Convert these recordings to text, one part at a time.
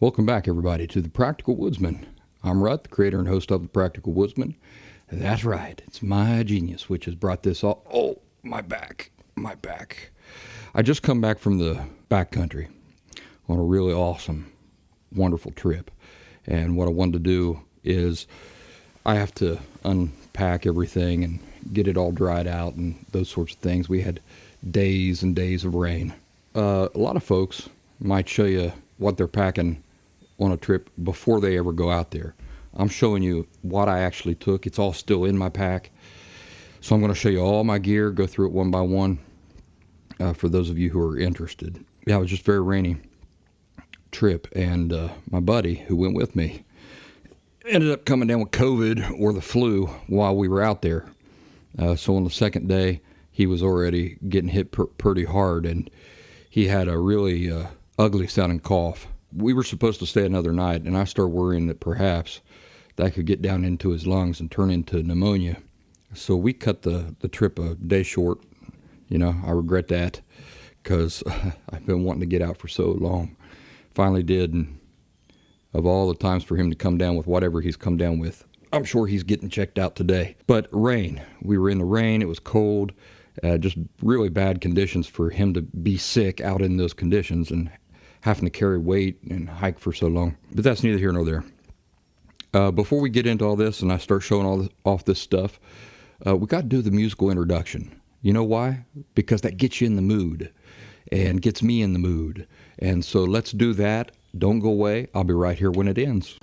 Welcome back, everybody, to the Practical Woodsman. I'm Rut, the creator and host of the Practical Woodsman. That's right, it's my genius which has brought this all. Oh, my back. I just come back from the backcountry on a really awesome, wonderful trip. And what I wanted to do is I have to unpack everything and get it all dried out and those sorts of things. We had days and days of rain. A lot of folks might show you what they're packing on a trip before they ever go out there. I'm showing you what I actually took. It's all still in my pack. So I'm going to show you all my gear, go through it one by one for those of you who are interested. Yeah, it was just a very rainy trip, and my buddy who went with me ended up coming down with COVID or the flu while we were out there. So on the second day, he was already getting hit pretty hard, and he had a really ugly sounding cough. We were supposed to stay another night, and I started worrying that perhaps that could get down into his lungs and turn into pneumonia. So we cut the trip a day short. You know, I regret that because I've been wanting to get out for so long. Finally did, and of all the times for him to come down with whatever he's come down with, I'm sure he's getting checked out today. But rain. We were in the rain. It was cold. Just really bad conditions for him to be sick out in those conditions and having to carry weight and hike for so long. But that's neither here nor there. Before we get into all this and I start showing off this stuff, we got to do the musical introduction. You know why? Because that gets you in the mood and gets me in the mood. And so let's do that. Don't go away. I'll be right here when it ends.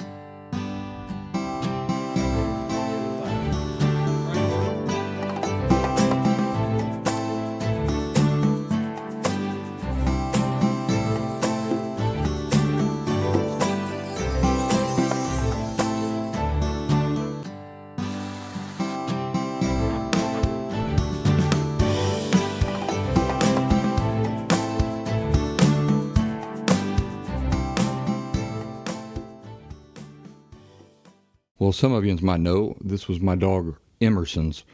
Well, some of you might know this was my dog Emerson's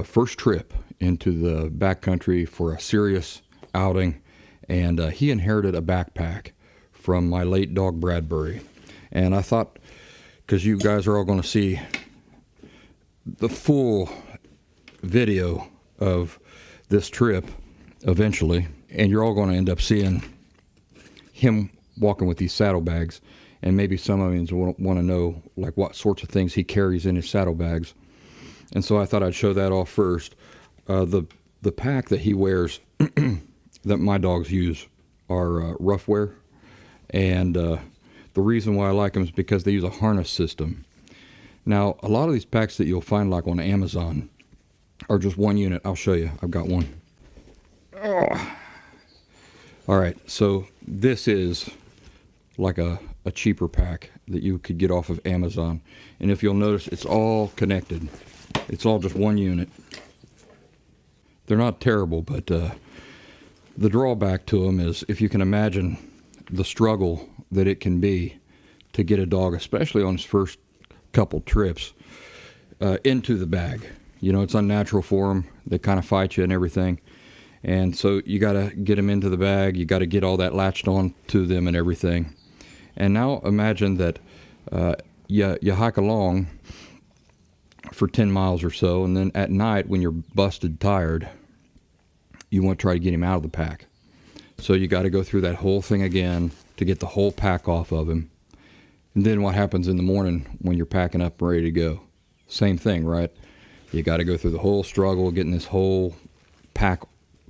first trip into the backcountry for a serious outing, and he inherited a backpack from my late dog Bradbury. And I thought, because you guys are all going to see the full video of this trip eventually, and you're all going to end up seeing him walking with these saddlebags. And maybe some of you want to know like what sorts of things he carries in his saddlebags. And so I thought I'd show that off first. The pack that he wears that my dogs use are Ruffwear. And the reason why I like them is because they use a harness system. Now, a lot of these packs that you'll find like on Amazon are just one unit. I'll show you. I've got one. Oh. All right, so this is like a cheaper pack that you could get off of Amazon. And if you'll notice, it's all connected. It's all just one unit. They're not terrible, but the drawback to them is if you can imagine the struggle that it can be to get a dog, especially on his first couple trips, into the bag. You know, it's unnatural for them. They kind of fight you and everything. And so you got to get them into the bag. You got to get all that latched on to them and everything. And now imagine that you hike along for 10 miles or so, and then at night when you're busted tired, you want to try to get him out of the pack. So you got to go through that whole thing again to get the whole pack off of him. And then what happens in the morning when you're packing up and ready to go? Same thing, right? You got to go through the whole struggle getting this whole pack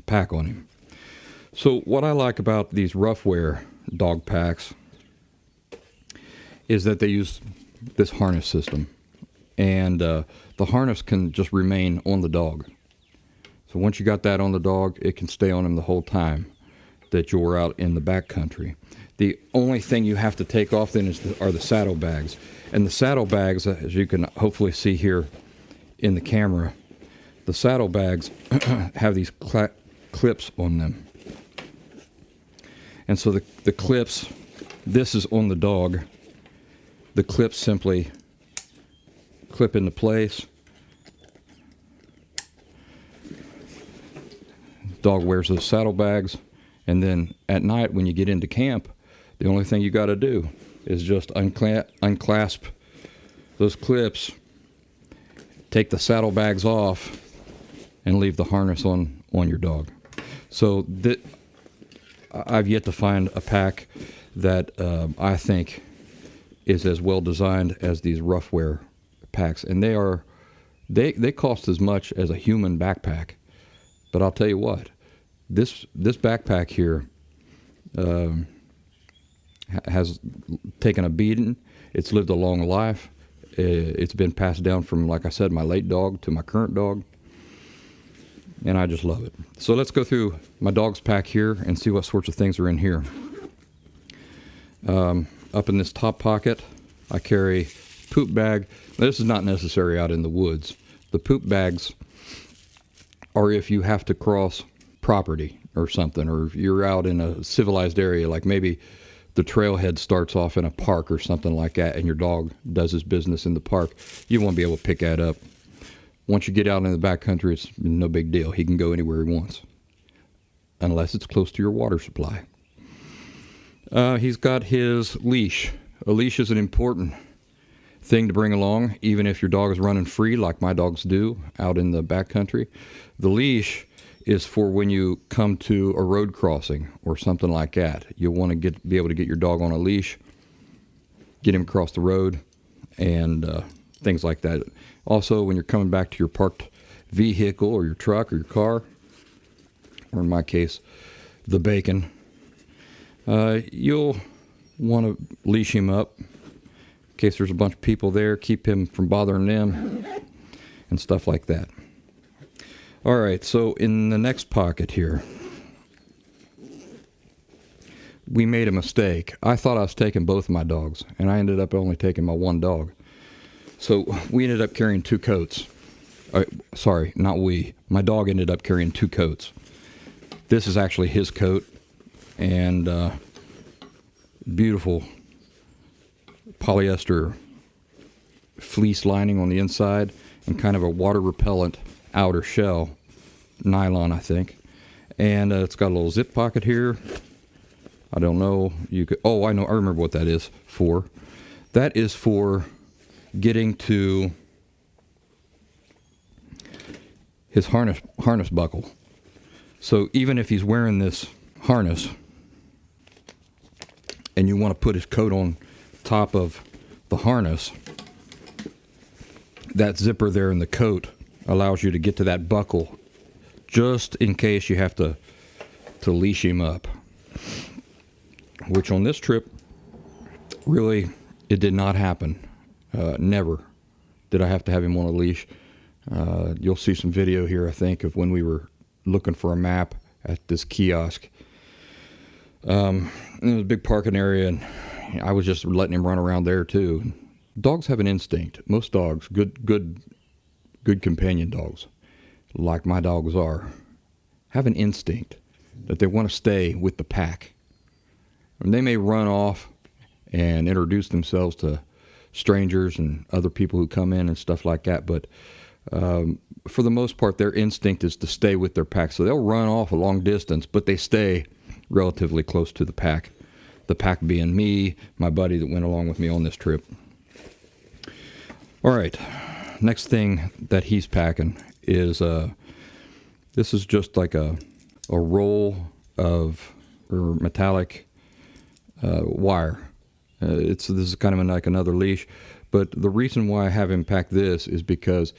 on him. So what I like about these Ruffwear dog packs is that they use this harness system, and the harness can just remain on the dog. So once you got that on the dog, it can stay on him the whole time that you're out in the backcountry. The only thing you have to take off then are the saddlebags. And the saddlebags, as you can hopefully see here in the camera, the saddlebags have these clips on them. And so the clips, this is on the dog. The clips simply clip into place. Dog wears those saddlebags, and then at night when you get into camp, The only thing you got to do is just unclasp those clips, take the saddlebags off, and leave the harness on your dog. So I've yet to find a pack that I think is as well designed as these Ruffwear packs, and they cost as much as a human backpack. But I'll tell you what, this backpack here has taken a beating. It's lived a long life. It's been passed down from, like I said, my late dog to my current dog, and I just love it. So let's go through my dog's pack here and see what sorts of things are in here. Up in this top pocket, I carry poop bag. This is not necessary out in the woods. The poop bags are if you have to cross property or something, or if you're out in a civilized area, like maybe the trailhead starts off in a park or something like that, and your dog does his business in the park, you won't be able to pick that up. Once you get out in the backcountry, it's no big deal. He can go anywhere he wants, unless it's close to your water supply. He's got his leash. A leash is an important thing to bring along, even if your dog is running free, like my dogs do out in the backcountry. The leash is for when you come to a road crossing or something like that. You'll want to be able to get your dog on a leash, get him across the road, and things like that. Also, when you're coming back to your parked vehicle or your truck or your car, or in my case, the bacon, you'll want to leash him up in case there's a bunch of people there, keep him from bothering them and stuff like that. All right, so in the next pocket here, we made a mistake. I thought I was taking both of my dogs, and I ended up only taking my one dog. So we ended up carrying two coats. Sorry, not we. My dog ended up carrying two coats. This is actually his coat, and beautiful polyester fleece lining on the inside, and kind of a water repellent outer shell, nylon, I think. And it's got a little zip pocket here. I don't know. Oh, I know. I remember what that is for. That is for getting to his harness buckle. So even if he's wearing this harness and you want to put his coat on top of the harness, that zipper there in the coat allows you to get to that buckle just in case you have to leash him up. Which on this trip, really, it did not happen. Never did I have to have him on a leash. You'll see some video here, I think, of when we were looking for a map at this kiosk. It was a big parking area, and I was just letting him run around there too. Dogs have an instinct. Most dogs, good companion dogs, like my dogs are, have an instinct that they want to stay with the pack. And they may run off and introduce themselves to strangers and other people who come in and stuff like that, but for the most part, their instinct is to stay with their pack. So they'll run off a long distance, but they stay relatively close to the pack. The pack being me, my buddy that went along with me on this trip. All right, next thing that he's packing is this is just like a roll of metallic wire. This is kind of like another leash, but the reason why I have him pack this is because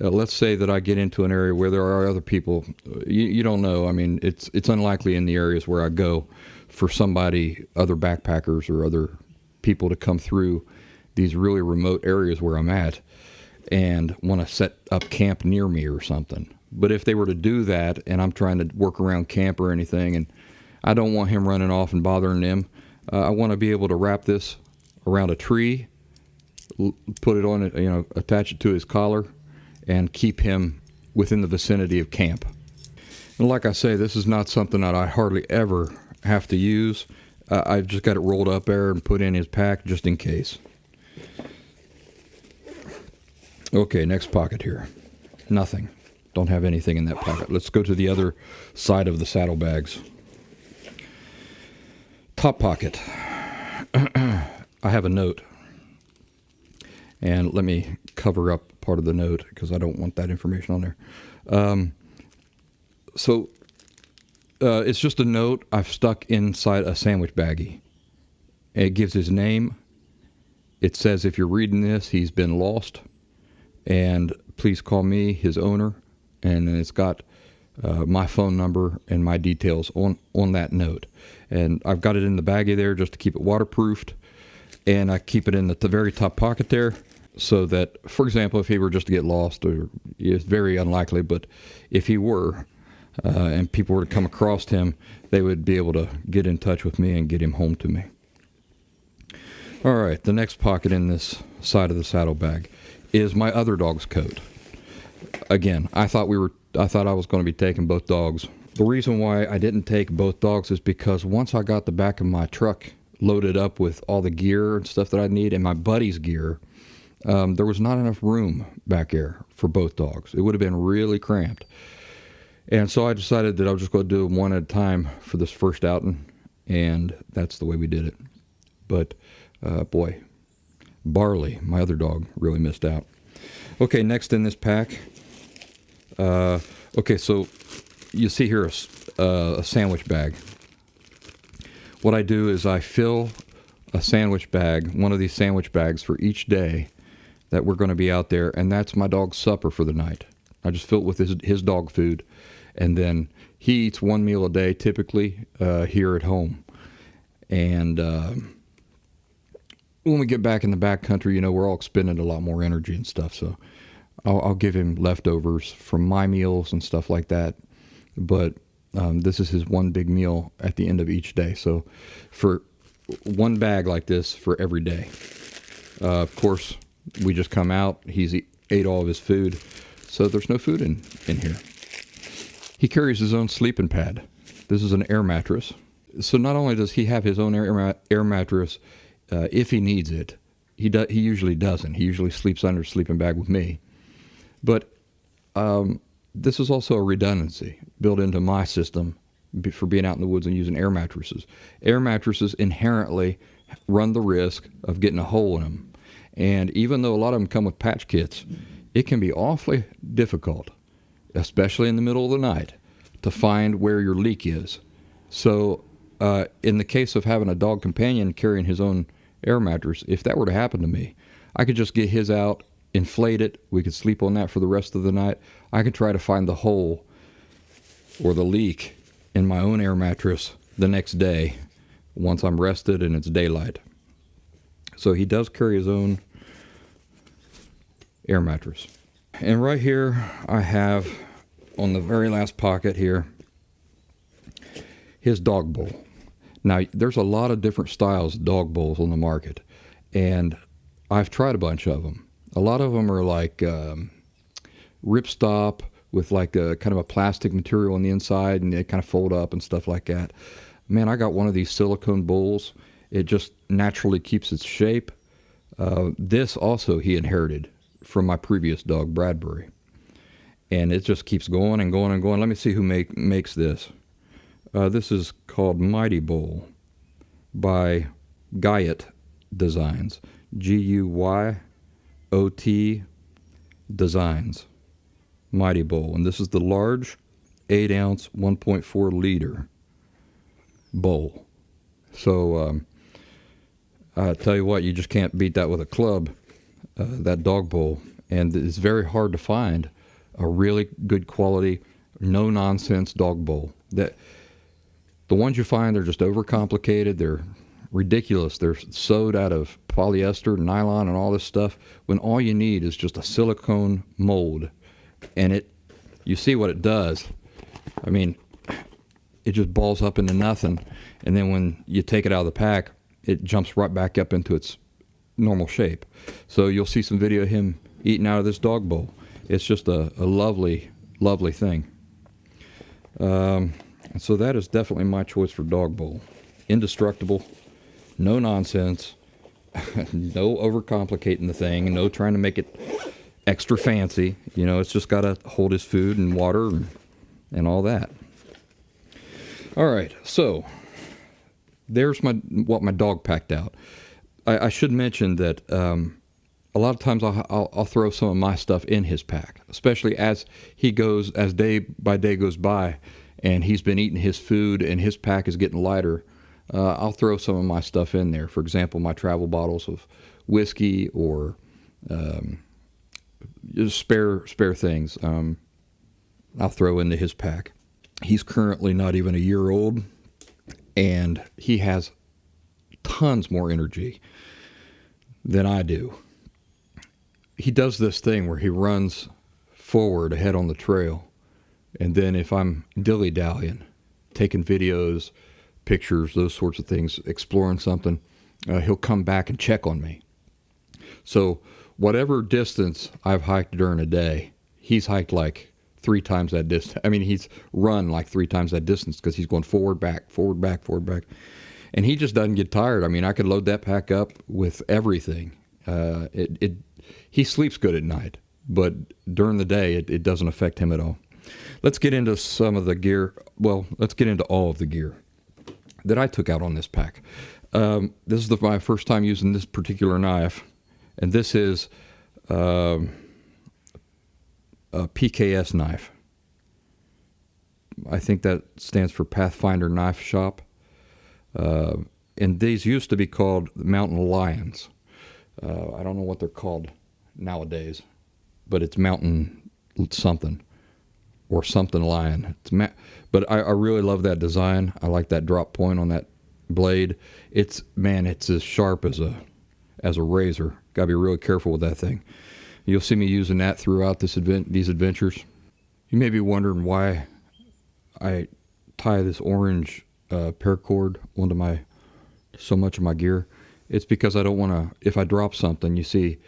let's say that I get into an area where there are other people. You don't know. I mean, it's unlikely in the areas where I go for other backpackers or other people to come through these really remote areas where I'm at and want to set up camp near me or something. But if they were to do that and I'm trying to work around camp or anything, and I don't want him running off and bothering them, I want to be able to wrap this around a tree, put it on it, attach it to his collar, and keep him within the vicinity of camp. And like I say, this is not something that I hardly ever have to use. I've just got it rolled up there and put in his pack just in case. Okay, next pocket here. Nothing. Don't have anything in that pocket. Let's go to the other side of the saddlebags. Top pocket. I have a note. And let me cover up part of the note because I don't want that information on there. It's just a note I've stuck inside a sandwich baggie. It gives his name. It says, if you're reading this, he's been lost, and please call me, his owner. And then it's got my phone number and my details on that note. And I've got it in the baggie there just to keep it waterproofed. And I keep it in the very top pocket there so that, for example, if he were just to get lost, or it's very unlikely, but if he were, and people were to come across him, they would be able to get in touch with me and get him home to me. All right, the next pocket in this side of the saddlebag is my other dog's coat. Again, I thought I was going to be taking both dogs. The reason why I didn't take both dogs is because once I got the back of my truck loaded up with all the gear and stuff that I need and my buddy's gear, there was not enough room back there for both dogs. It would have been really cramped. And so I decided that I was just going to do them one at a time for this first outing, and that's the way we did it. But, boy, Barley, my other dog, really missed out. Okay, next in this pack. Okay, so you see here a sandwich bag. What I do is I fill a sandwich bag, one of these sandwich bags for each day that we're going to be out there, and that's my dog's supper for the night. I just fill it with his dog food, and then he eats one meal a day, typically here at home. And when we get back in the backcountry, you know, we're all expending a lot more energy and stuff, so I'll give him leftovers from my meals and stuff like that. But this is his one big meal at the end of each day. So for one bag like this for every day. Of course, we just come out. He's ate all of his food, so there's no food in here. He carries his own sleeping pad. This is an air mattress. So not only does he have his own air mattress if he needs it, he usually doesn't. He usually sleeps under a sleeping bag with me. But this is also a redundancy built into my system for being out in the woods and using air mattresses. Air mattresses inherently run the risk of getting a hole in them. And even though a lot of them come with patch kits, it can be awfully difficult, especially in the middle of the night, to find where your leak is. So in the case of having a dog companion carrying his own air mattress, if that were to happen to me, I could just get his out, inflate it. We could sleep on that for the rest of the night. I could try to find the hole or the leak in my own air mattress the next day once I'm rested and it's daylight. So he does carry his own air mattress. And right here I have, on the very last pocket here, his dog bowl. Now, there's a lot of different styles of dog bowls on the market, and I've tried a bunch of them. A lot of them are like ripstop with like a kind of a plastic material on the inside, and they kind of fold up and stuff like that. Man, I got one of these silicone bowls. It just naturally keeps its shape. This also he inherited from my previous dog, Bradbury. And it just keeps going and going and going. Let me see who makes this. This is called Mighty Bowl by Guyot Designs. Guyot Designs. Mighty Bowl. And this is the large 8-ounce, 1.4 liter bowl. So I tell you what, you just can't beat that with a club, that dog bowl. And it's very hard to find a really good quality, no nonsense dog bowl. That the ones you find are just overcomplicated. They're ridiculous. They're sewed out of polyester, nylon, and all this stuff, when all you need is just a silicone mold. And you see what it does. I mean, it just balls up into nothing, and then when you take it out of the pack, it jumps right back up into its normal shape. So you'll see some video of him eating out of this dog bowl. It's just a lovely, lovely thing. So that is definitely my choice for dog bowl. Indestructible, no nonsense, no overcomplicating the thing, no trying to make it extra fancy. You know, it's just got to hold his food and water and all that. All right, so there's what my dog packed out. I should mention that a lot of times I'll throw some of my stuff in his pack, especially as day by day goes by, and he's been eating his food and his pack is getting lighter. I'll throw some of my stuff in there. For example, my travel bottles of whiskey or just spare things. I'll throw into his pack. He's currently not even a year old, and he has tons more energy than I do. He does this thing where he runs forward ahead on the trail, and then if I'm dilly-dallying, taking videos, pictures, those sorts of things, exploring something, he'll come back and check on me. So whatever distance I've hiked during a day, he's hiked like 3 times that distance. I mean, he's run like 3 times that distance because he's going forward, back, forward, back, forward, back. And he just doesn't get tired. I mean, I could load that pack up with everything. He sleeps good at night, but during the day, it doesn't affect him at all. Let's get into some of the gear. Well, let's get into all of the gear that I took out on this pack. This is my first time using this particular knife, and this is a PKS knife. I think that stands for Pathfinder Knife Shop. And these used to be called Mountain Lions. I don't know what they're called nowadays, but it's Mountain something or something Lion. But I really love that design. I like that drop point on that blade. It's as sharp as a razor. Got to be really careful with that thing. You'll see me using that throughout these adventures. You may be wondering why I tie this orange paracord onto so much of my gear. It's because I don't want to, if I drop something, you see,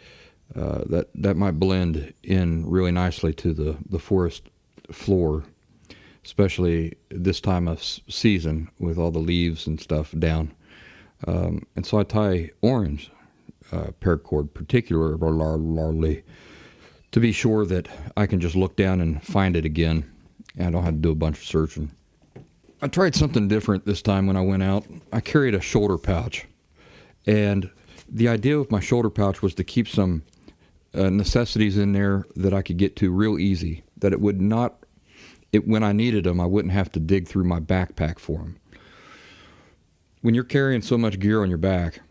that might blend in really nicely to the forest floor, especially this time of season with all the leaves and stuff down. And so I tie orange paracord particularly to be sure that I can just look down and find it again, and I don't have to do a bunch of searching. I tried something different this time when I went out. I carried a shoulder pouch, and the idea of my shoulder pouch was to keep some necessities in there that I could get to real easy, that when I needed them, I wouldn't have to dig through my backpack for them. When you're carrying so much gear on your back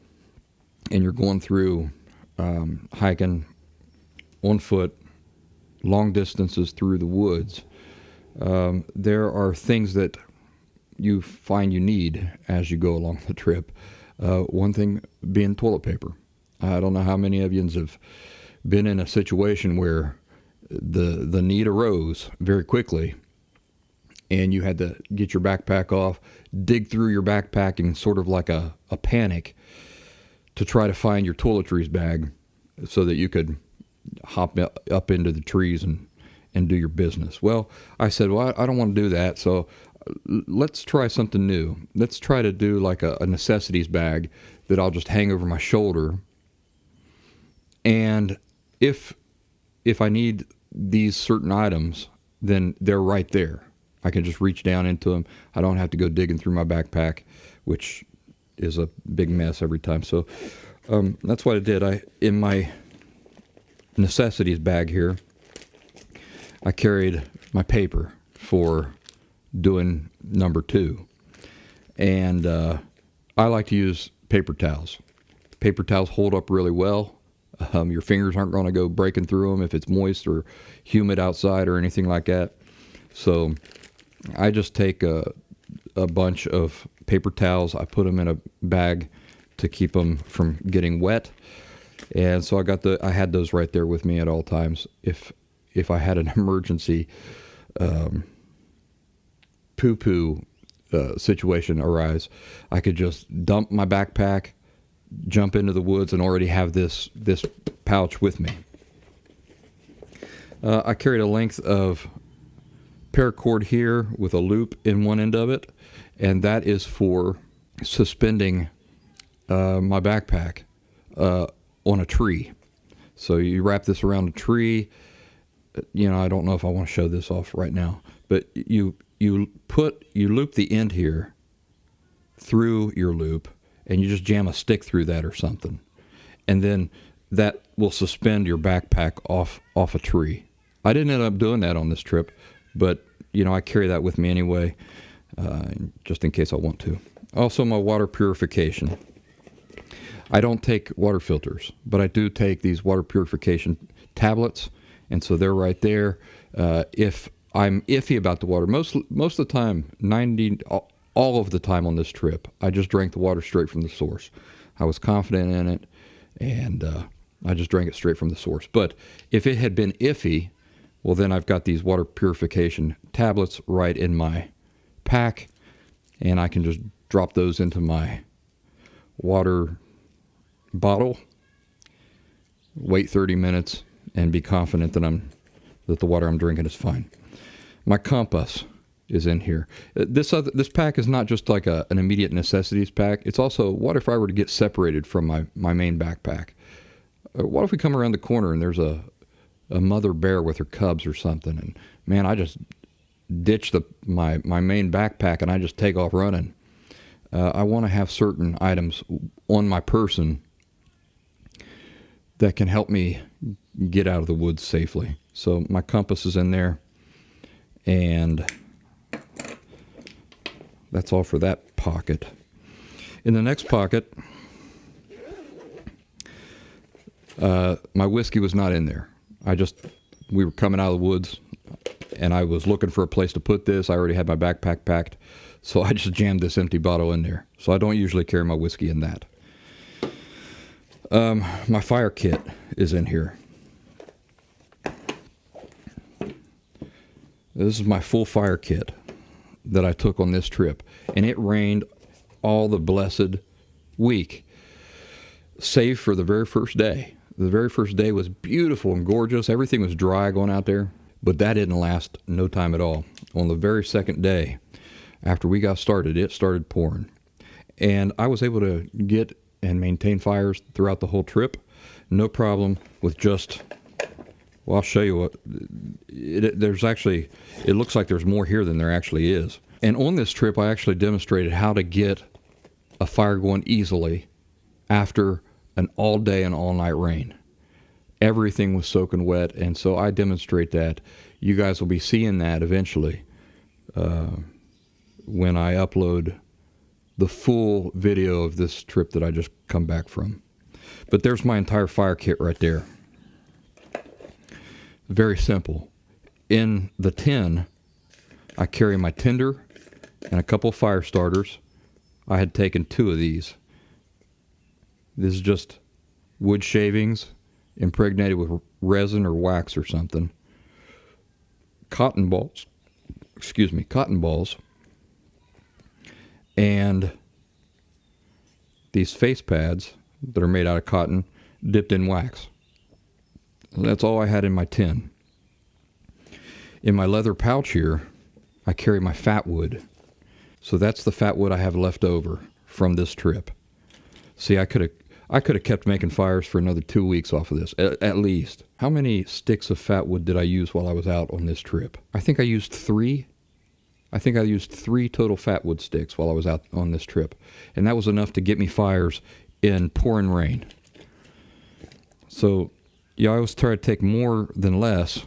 and you're going through hiking on foot, long distances through the woods, there are things that you find you need as you go along the trip. One thing being toilet paper. I don't know how many of you have been in a situation where the need arose very quickly, and you had to get your backpack off, dig through your backpack in sort of like a panic to try to find your toiletries bag so that you could hop up into the trees and do your business. Well, I said, well, I don't want to do that, so let's try something new. Let's try to do like a necessities bag that I'll just hang over my shoulder, and if I need these certain items, then they're right there. I can just reach down into them. I don't have to go digging through my backpack, which is a big mess every time. So that's what I did. In my necessities bag here, I carried my paper for doing number 2. And I like to use paper towels. Paper towels hold up really well. Your fingers aren't going to go breaking through them if it's moist or humid outside or anything like that. So I just take a bunch of paper towels. I put them in a bag to keep them from getting wet. And so I had those right there with me at all times. If I had an emergency poo-poo situation arise, I could just dump my backpack, jump into the woods, and already have this pouch with me. I carried a length of paracord here with a loop in one end of it, and that is for suspending my backpack on a tree. So you wrap this around a tree. I don't know if I want to show this off right now, but you loop the end here through your loop, and you just jam a stick through that or something. and then that will suspend your backpack off a tree. I didn't end up doing that on this trip, but I carry that with me anyway, just in case I want to. Also, my water purification. I don't take water filters, but I do take these water purification tablets, and so they're right there. If I'm iffy about the water, most of the time, all of the time on this trip, I just drank the water straight from the source. I was confident in it, and I just drank it straight from the source. But if it had been iffy, well, then I've got these water purification tablets right in my pack, and I can just drop those into my water bottle, wait 30 minutes, and be confident that the water I'm drinking is fine. My compass is in here. This pack is not just like an immediate necessities pack. It's also, what if I were to get separated from my main backpack? What if we come around the corner and there's a mother bear with her cubs or something, and man, I just ditch my main backpack and I just take off running. I want to have certain items on my person that can help me get out of the woods safely. So my compass is in there, and that's all for that pocket. In the next pocket, my whiskey was not in there. We were coming out of the woods, and I was looking for a place to put this. I already had my backpack packed, so I just jammed this empty bottle in there. So I don't usually carry my whiskey in that. My fire kit is in here. This is my full fire kit that I took on this trip, and it rained all the blessed week, save for the very first day. The very first day was beautiful and gorgeous. Everything was dry going out there, but that didn't last no time at all. On the very second day, after we got started, it started pouring. And I was able to get and maintain fires throughout the whole trip. No problem with just, well, I'll show you what, it looks like there's more here than there actually is. And on this trip, I actually demonstrated how to get a fire going easily after an all day and all night rain. Everything was soaking wet, and so I demonstrate that. You guys will be seeing that eventually when I upload the full video of this trip that I just come back from. But there's my entire fire kit right there. Very simple. In the tin, I carry my tinder and a couple fire starters. I had taken 2 of these. This is just wood shavings impregnated with resin or wax or something. Cotton balls, and these face pads that are made out of cotton dipped in wax. That's all I had in my tin. In my leather pouch here, I carry my fat wood. So that's the fat wood I have left over from this trip. See, I could have kept making fires for another 2 weeks off of this, at least. How many sticks of fat wood did I use while I was out on this trip? I think I used 3. I think I used 3 total fat wood sticks while I was out on this trip. And that was enough to get me fires in pouring rain. So, yeah, I always try to take more than less.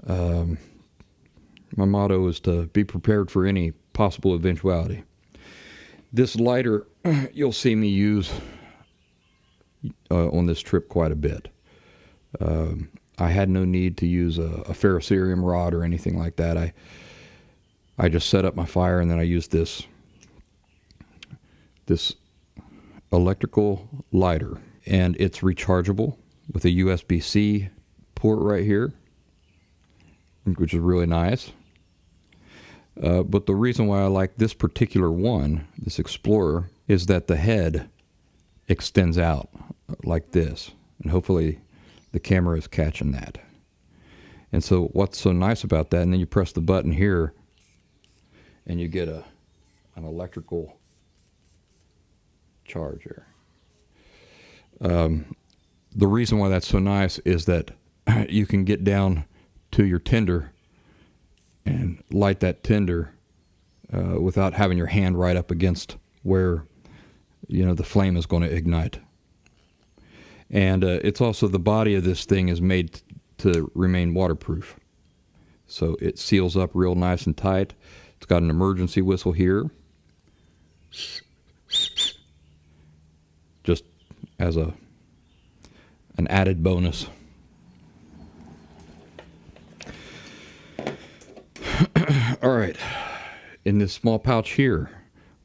My motto is to be prepared for any possible eventuality. This lighter, you'll see me use on this trip quite a bit. I had no need to use a ferrocerium rod or anything like that. I just set up my fire, and then I used this electrical lighter, and it's rechargeable with a USB-C port right here, which is really nice. But the reason why I like this particular one, this Explorer, is that the head extends out like this, and hopefully the camera is catching that. And so what's so nice about that, and then you press the button here and you get an electrical charge there. The reason why that's so nice is that you can get down to your tinder and light that tinder without having your hand right up against where the flame is going to ignite. And it's also, the body of this thing is made to remain waterproof. So it seals up real nice and tight. It's got an emergency whistle here, just as an added bonus. All right, in this small pouch here,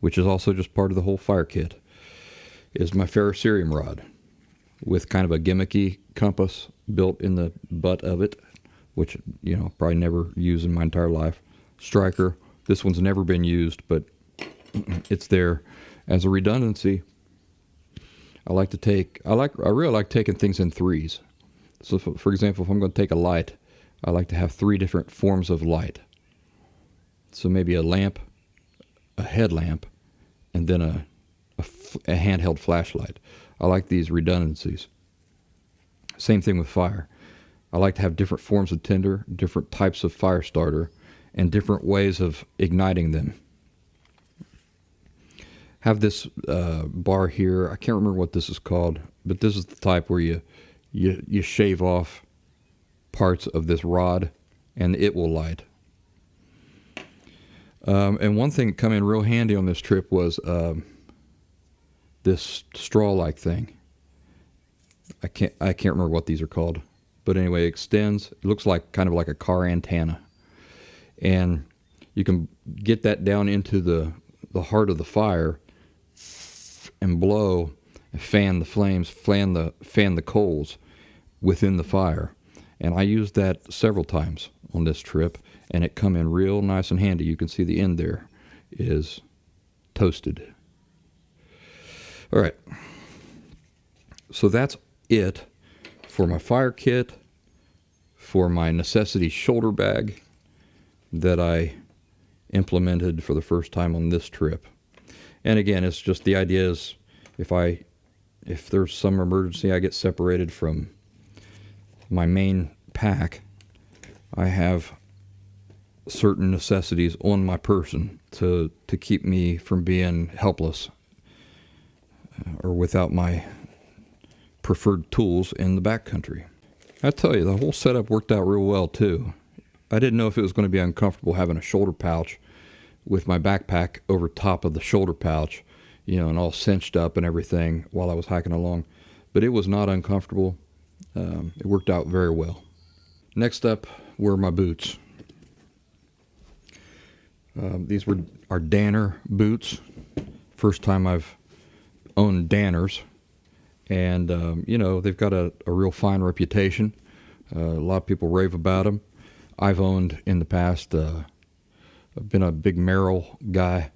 which is also just part of the whole fire kit, is my ferrocerium rod with kind of a gimmicky compass built in the butt of it, which, you know, probably never used in my entire life. Striker. This one's never been used, but it's there as a redundancy. I really like taking things in threes. So, for example, if I'm going to take a light, I like to have 3 different forms of light. So maybe a lamp, a headlamp, and then a handheld flashlight. I like these redundancies. Same thing with fire. I like to have different forms of tinder, different types of fire starter, and different ways of igniting them. Have this bar here. I can't remember what this is called, but this is the type where you shave off parts of this rod and it will light. And one thing that come in real handy on this trip was this straw-like thing. I can't remember what these are called, but anyway, it extends. It looks like kind of like a car antenna, and you can get that down into the heart of the fire and blow and fan the flames, fan the coals within the fire. And I used that several times on this trip, and it come in real nice and handy. You can see the end there is toasted. All right, so that's it for my fire kit, for my necessity shoulder bag that I implemented for the first time on this trip. And again, it's just, the idea is if there's some emergency, I get separated from my main pack, I have certain necessities on my person to keep me from being helpless or without my preferred tools in the backcountry. I tell you, the whole setup worked out real well too. I didn't know if it was going to be uncomfortable having a shoulder pouch with my backpack over top of the shoulder pouch, you know, and all cinched up and everything while I was hiking along. But it was not uncomfortable. It worked out very well. Next up were my boots. These are Danner boots. First time I've owned Danners. And, you know, they've got a real fine reputation. A lot of people rave about them. I've owned in the past, I've been a big Merrill guy.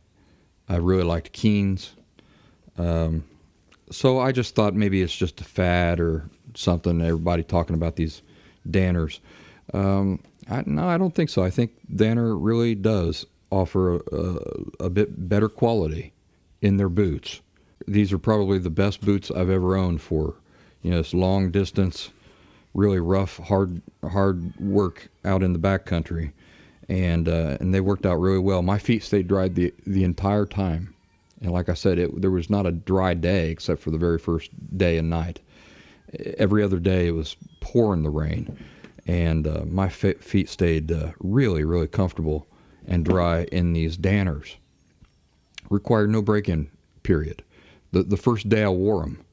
I really liked Keens. So I just thought maybe it's just a fad or something, everybody talking about these Danners. No, I don't think so. I think Danner really does offer a bit better quality in their boots. These are probably the best boots I've ever owned for, you know, this long distance, really rough, hard work out in the backcountry, and they worked out really well. My feet stayed dry the entire time, and like I said, there was not a dry day except for the very first day and night. Every other day it was pouring the rain, and my feet stayed really, really comfortable and dry in these Danners. Required no break-in period. The first day I wore them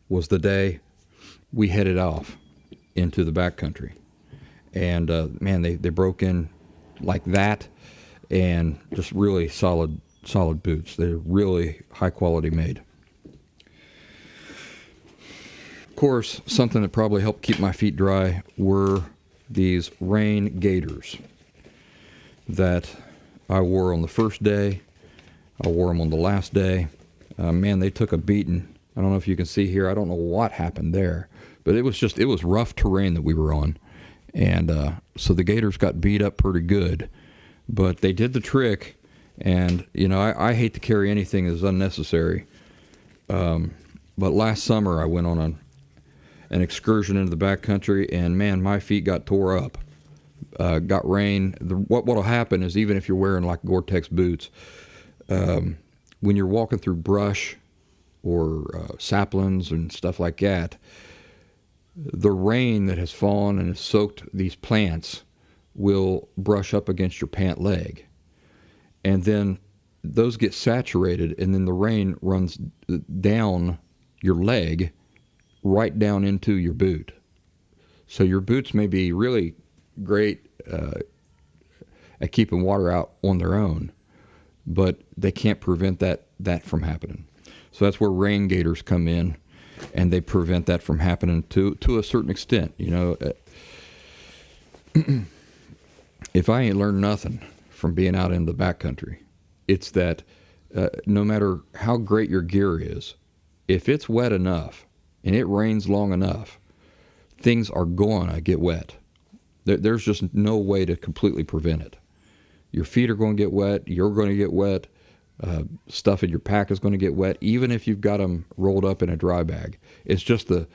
was the day we headed off into the backcountry. And man, they broke in like that, and just really solid boots. They're really high quality made. Of course, something that probably helped keep my feet dry were these rain gaiters that I wore on the first day. I wore them on the last day. Man, they took a beating. I don't know if you can see here. I don't know what happened there, but it was rough terrain that we were on. And so the gaiters got beat up pretty good, but they did the trick. And, you know, I hate to carry anything that's unnecessary. But last summer I went on an excursion into the backcountry, and man, my feet got tore up. Got rain. What'll happen is, even if you're wearing like Gore-Tex boots, when you're walking through brush or saplings and stuff like that, the rain that has fallen and has soaked these plants will brush up against your pant leg. And then those get saturated, and then the rain runs down your leg right down into your boot. So your boots may be really great at keeping water out on their own, but they can't prevent that from happening. So that's where rain gaiters come in, and they prevent that from happening to a certain extent. You know, if I ain't learned nothing from being out in the backcountry, it's that no matter how great your gear is, if it's wet enough and it rains long enough, things are going to get wet. There's just no way to completely prevent it. Your feet are going to get wet. You're going to get wet. Stuff in your pack is going to get wet, even if you've got them rolled up in a dry bag. It's just the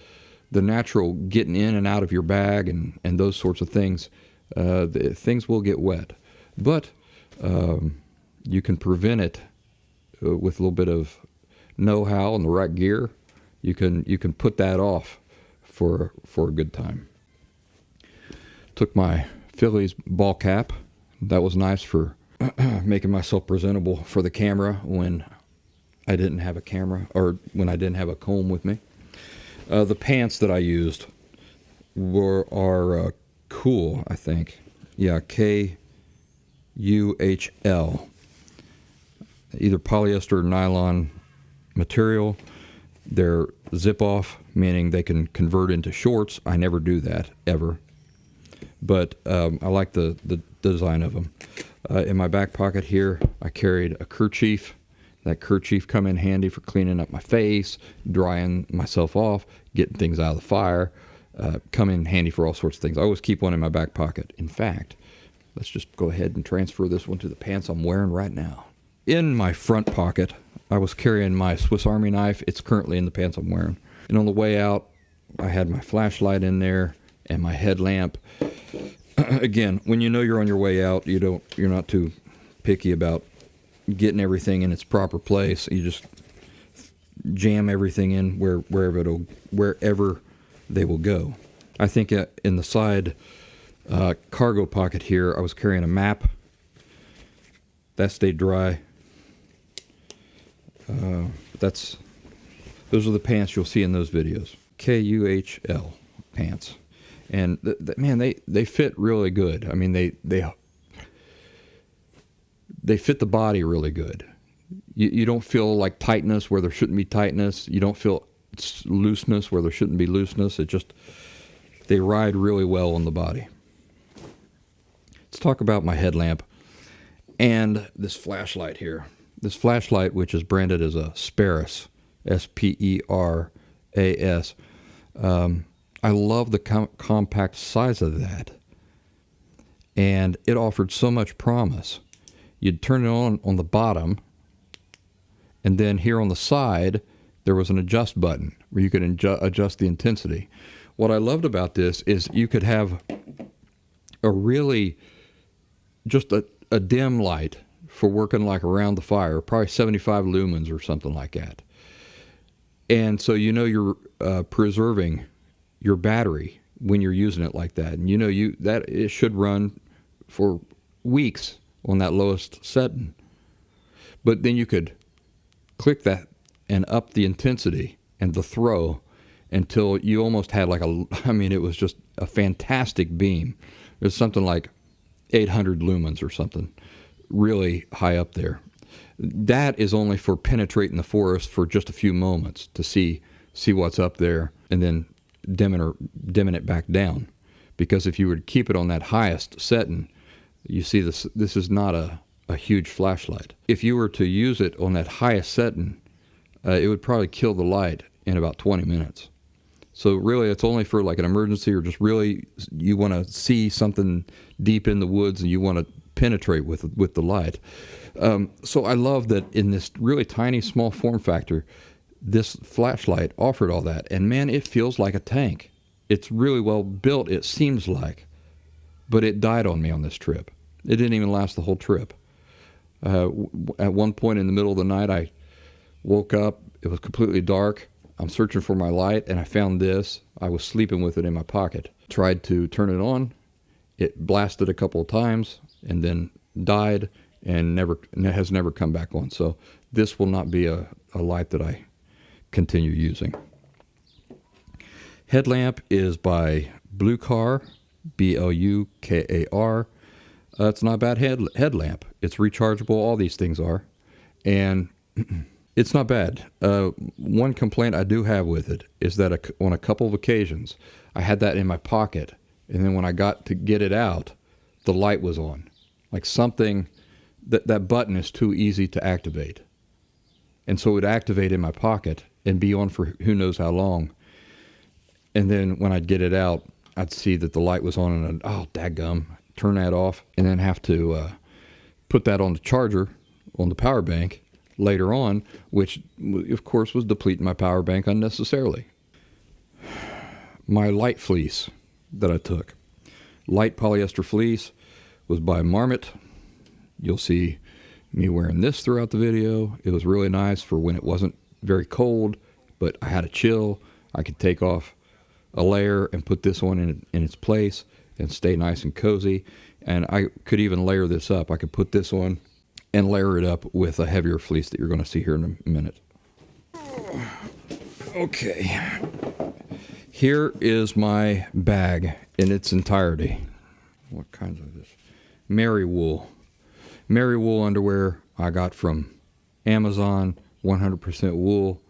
natural getting in and out of your bag and those sorts of things. Things will get wet. But you can prevent it with a little bit of know-how and the right gear. You can put that off for a good time. Took my Phillies ball cap. That was nice for making myself presentable for the camera when I didn't have a camera, or when I didn't have a comb with me. The pants that I used are cool, I think. Yeah, KUHL. Either polyester or nylon material. They're zip-off, meaning they can convert into shorts. I never do that, ever. But I like the design of them. In my back pocket here, I carried a kerchief. That kerchief come in handy for cleaning up my face, drying myself off, getting things out of the fire. Come in handy for all sorts of things. I always keep one in my back pocket. In fact, let's just go ahead and transfer this one to the pants I'm wearing right now. In my front pocket, I was carrying my Swiss Army knife. It's currently in the pants I'm wearing. And on the way out, I had my flashlight in there and my headlamp. Again, when you know you're on your way out, you're not too picky about getting everything in its proper place. You just jam everything in wherever they will go. I think in the side cargo pocket here, I was carrying a map. That stayed dry. Those are the pants you'll see in those videos. KUHL pants. And man, they fit really good. I mean, they fit the body really good. You don't feel like tightness where there shouldn't be tightness. You don't feel looseness where there shouldn't be looseness. They ride really well on the body. Let's talk about my headlamp and this flashlight here. This flashlight, which is branded as a Speras, S-P-E-R-A-S. I love the compact size of that. And it offered so much promise. You'd turn it on the bottom, and then here on the side, there was an adjust button where you could adjust the intensity. What I loved about this is you could have just a dim light for working like around the fire, probably 75 lumens or something like that. And so you're preserving your battery when you're using it like that. And that it should run for weeks on that lowest setting. But then you could click that and up the intensity and the throw until you almost had it was just a fantastic beam. It was something like 800 lumens or something, really high up there. That is only for penetrating the forest for just a few moments to see what's up there, and then dimming it back down. Because if you were to keep it on that highest setting, you see this is not a huge flashlight. If you were to use it on that highest setting, it would probably kill the light in about 20 minutes. So really, it's only for like an emergency, or just really you want to see something deep in the woods and you want to penetrate with the light. So I love that in this really tiny, small form factor, this flashlight offered all that. And man, it feels like a tank. It's really well built, it seems like. But it died on me on this trip. It didn't even last the whole trip. At one point in the middle of the night, I woke up. It was completely dark. I'm searching for my light, and I found this. I was sleeping with it in my pocket. Tried to turn it on. It blasted a couple of times and then died and has never come back on. So this will not be a light that I continue using. Headlamp is by Blucar, Blukar. It's not a bad headlamp. It's rechargeable. All these things are. And it's not bad. One complaint I do have with it is that on a couple of occasions, I had that in my pocket, and then when I got to get it out, the light was on. Like something, that button is too easy to activate. And so it would activate in my pocket and be on for who knows how long. And then when I'd get it out, I'd see that the light was on, and I'd, oh, dadgum, turn that off, and then have to put that on the charger, on the power bank, later on, which of course was depleting my power bank unnecessarily. My light fleece that I took. Light polyester fleece was by Marmot. You'll see me wearing this throughout the video. It was really nice for when it wasn't very cold, but I had a chill. I could take off a layer and put this one in its place and stay nice and cozy. And I could even layer this up. I could put this on and layer it up with a heavier fleece that you're going to see here in a minute. Okay. Here is my bag in its entirety. What kinds of this? Mary Wool. Mary Wool underwear I got from Amazon, 100% wool.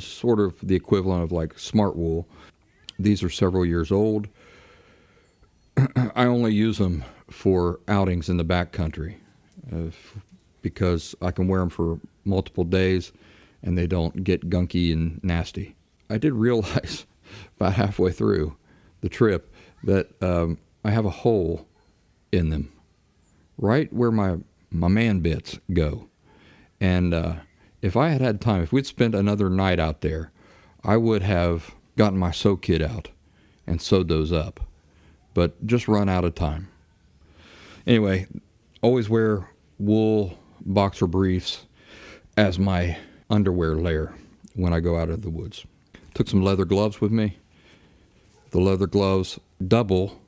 Sort of the equivalent of like Smart Wool. These are several years old. I only use them for outings in the backcountry. Because I can wear them for multiple days and they don't get gunky and nasty. I did realize about halfway through the trip that I have a hole in them right where my man bits go. And if I had had time, if we'd spent another night out there, I would have gotten my sew kit out and sewed those up, but just run out of time. Anyway, always wear wool boxer briefs as my underwear layer when I go out of the woods. Took some leather gloves with me. The leather gloves double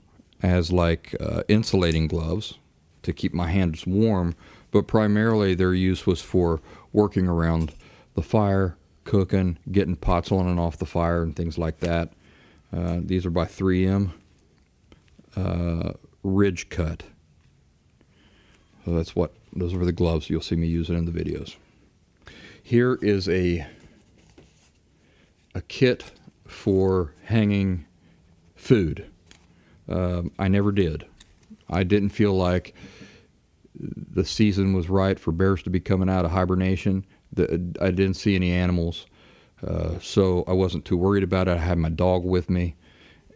as like insulating gloves to keep my hands warm, but primarily their use was for working around the fire, cooking, getting pots on and off the fire and things like that. These are by 3M Ridge Cut. So those are the gloves you'll see me using in the videos. Here is a kit for hanging food. I never did. I didn't feel like the season was right for bears to be coming out of hibernation. I didn't see any animals, so I wasn't too worried about it. I had my dog with me,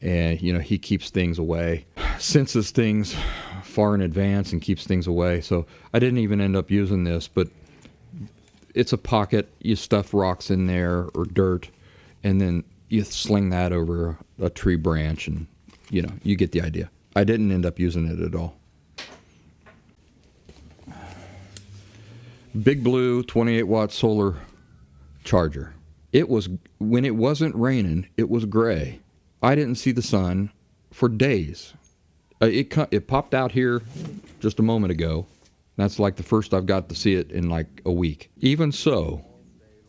and he keeps things away, senses things far in advance and keeps things away. So I didn't even end up using this, but it's a pocket. You stuff rocks in there or dirt, and then you sling that over a tree branch, and you get the idea. I didn't end up using it at all. Big Blue 28-watt solar charger. It was, when it wasn't raining, it was gray. I didn't see the sun for days. It popped out here just a moment ago. That's like the first I've got to see it in like a week. Even so,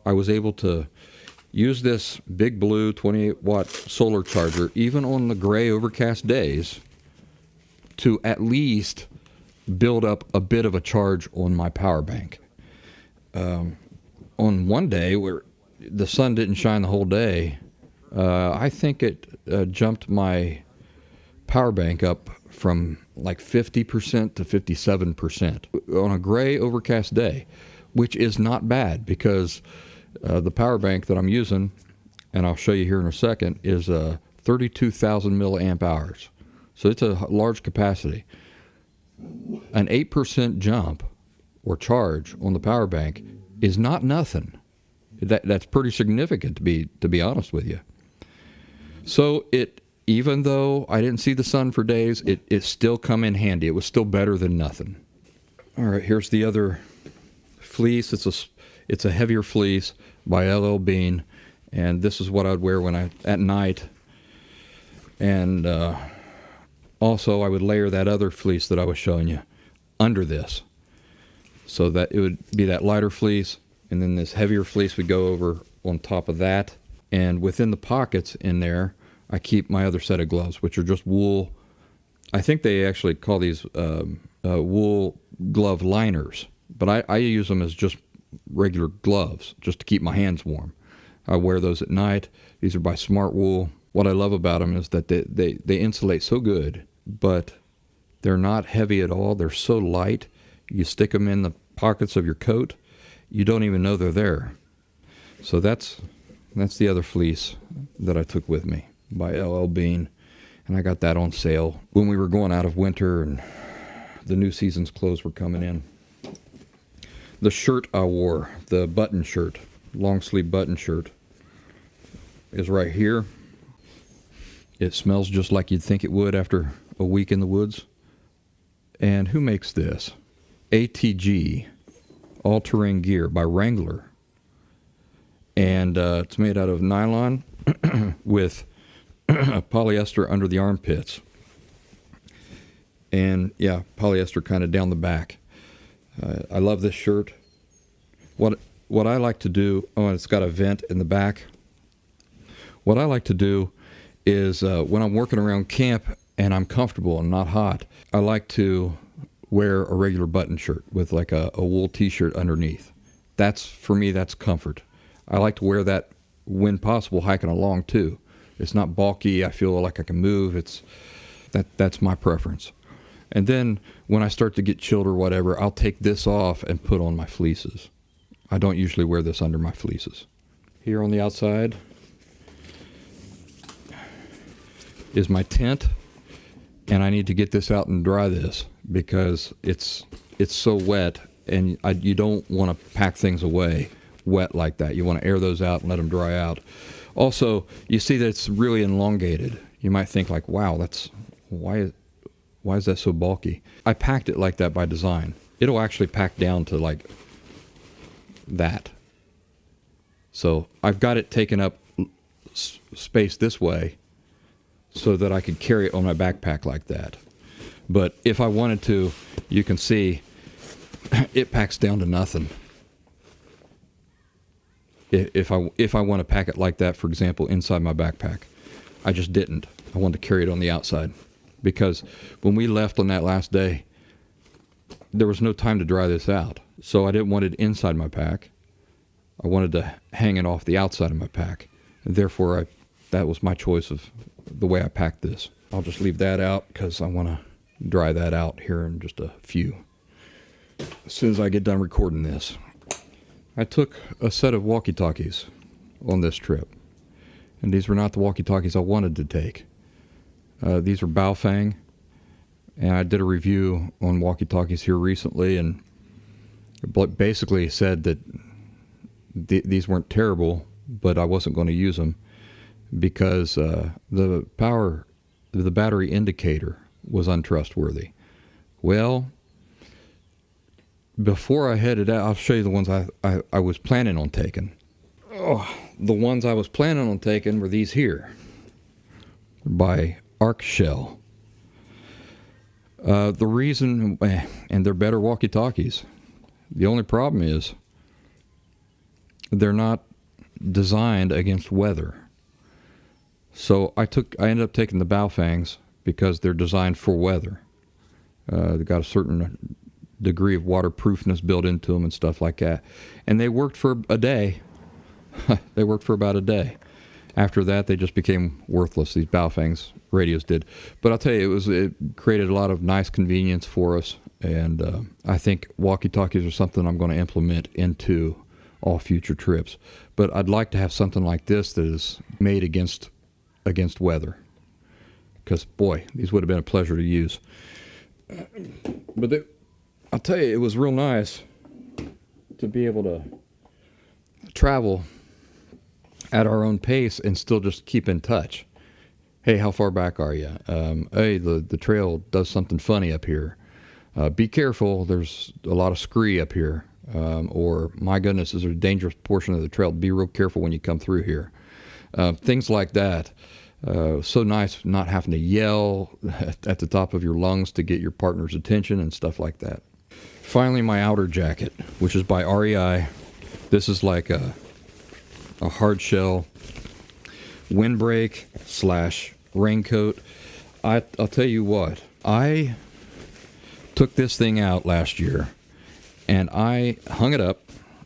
I was able to use this Big Blue 28-watt solar charger, even on the gray, overcast days, to at least build up a bit of a charge on my power bank. On one day where the sun didn't shine the whole day, I think it jumped my power bank up from like 50% to 57% on a gray, overcast day, which is not bad because the power bank that I'm using, and I'll show you here in a second, is 32,000 milliamp hours. So it's a large capacity. An 8% jump or charge on the power bank is not nothing. That's pretty significant, to be honest with you. So even though I didn't see the sun for days, it still come in handy. It was still better than nothing. All right, here's the other fleece. It's a heavier fleece by LL Bean, And this is what I'd wear at night. And also I would layer that other fleece that I was showing you under this, so that it would be that lighter fleece, and then this heavier fleece would go over on top of that. And within the pockets in there, I keep my other set of gloves, which are just wool. I think they actually call these wool glove liners, but I use them as just regular gloves just to keep my hands warm. I wear those at night. These are by Smart Wool. What I love about them is that they insulate so good, but they're not heavy at all. They're so light. You stick them in the pockets of your coat, you don't even know they're there. So that's the other fleece that I took with me by LL Bean, and I got that on sale when we were going out of winter and the new season's clothes were coming in. The shirt I wore, the button shirt, long sleeve button shirt, is right here. It smells just like you'd think it would after a week in the woods. And who makes this? ATG, All Terrain Gear by Wrangler. And it's made out of nylon with polyester under the armpits. And yeah, polyester kind of down the back. I love this shirt. What I like to do, oh, and it's got a vent in the back. What I like to do is when I'm working around camp and I'm comfortable and not hot, I like to wear a regular button shirt with like a wool t-shirt underneath. For me, that's comfort. I like to wear that when possible hiking along too. It's not bulky. I feel like I can move. That's my preference. And then when I start to get chilled or whatever, I'll take this off and put on my fleeces. I don't usually wear this under my fleeces. Here on the outside is my tent, and I need to get this out and dry this because it's so wet, and you don't want to pack things away wet like that. You want to air those out and let them dry out. Also, you see that it's really elongated. You might think like, wow, why is that so bulky? I packed it like that by design. It'll actually pack down to like that. So I've got it taken up space this way so that I could carry it on my backpack like that. But if I wanted to, you can see it packs down to nothing. If I want to pack it like that, for example, inside my backpack, I just didn't. I wanted to carry it on the outside because when we left on that last day, there was no time to dry this out. So I didn't want it inside my pack. I wanted to hang it off the outside of my pack. And therefore, that was my choice of the way I packed this. I'll just leave that out because I want to dry that out here in just a few. As soon as I get done recording this. I took a set of walkie-talkies on this trip. And these were not the walkie-talkies I wanted to take. These are Baofeng. And I did a review on walkie-talkies here recently and basically said that these weren't terrible, but I wasn't going to use them because the battery indicator was untrustworthy. Well, before I headed out, I'll show you the ones I was planning on taking. Oh, the ones I was planning on taking were these here by Arc Shell. The reason, and they're better walkie-talkies. The only problem is they're not designed against weather. So I ended up taking the Baofengs because they're designed for weather. They've got a certain degree of waterproofness built into them and stuff like that. And they worked for a day. They worked for about a day. After that, they just became worthless, these Baofengs radios did. But I'll tell you, it created a lot of nice convenience for us. And I think walkie-talkies are something I'm going to implement into all future trips. But I'd like to have something like this that is made against weather. Because, boy, these would have been a pleasure to use. But I'll tell you, it was real nice to be able to travel at our own pace and still just keep in touch. Hey, how far back are you? Hey, the trail does something funny up here. Be careful, there's a lot of scree up here. Or, my goodness, this is a dangerous portion of the trail. Be real careful when you come through here. things like that. So nice not having to yell at the top of your lungs to get your partner's attention and stuff like that. Finally, my outer jacket, which is by REI. This is like a hard shell windbreak / raincoat. I'll tell you what, I took this thing out last year and I hung it up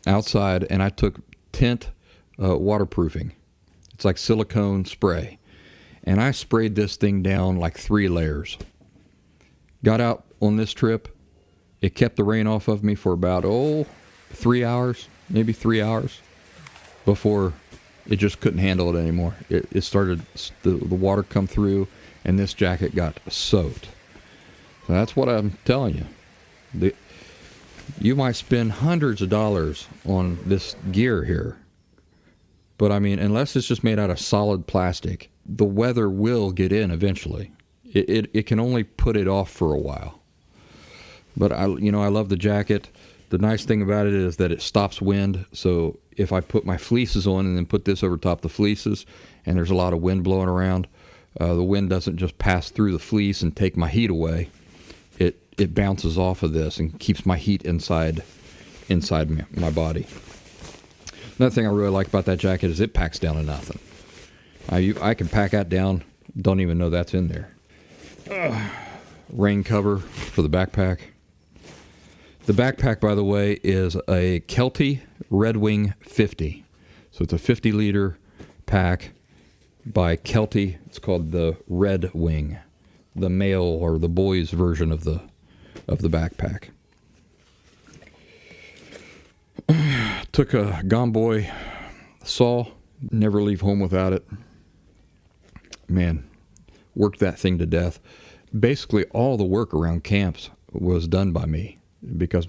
outside, and I took tint waterproofing. It's like silicone spray. And I sprayed this thing down like 3 layers. Got out on this trip. It kept the rain off of me for about, 3 hours, maybe 3 hours, before it just couldn't handle it anymore. It started, the water come through, and this jacket got soaked. So that's what I'm telling you. You might spend hundreds of dollars on this gear here. But I mean, unless it's just made out of solid plastic, the weather will get in eventually. It can only put it off for a while. But I love the jacket. The nice thing about it is that it stops wind. So if I put my fleeces on and then put this over top the fleeces, and there's a lot of wind blowing around, the wind doesn't just pass through the fleece and take my heat away. It bounces off of this and keeps my heat inside my body. Another thing I really like about that jacket is it packs down to nothing. I can pack that down, don't even know that's in there. Rain cover for the backpack. The backpack, by the way, is a Kelty Red Wing 50. So it's a 50-liter pack by Kelty. It's called the Red Wing, the male or the boys version of the backpack. Took a Gomboy saw. Never leave home without it. Man, worked that thing to death. Basically, all the work around camps was done by me because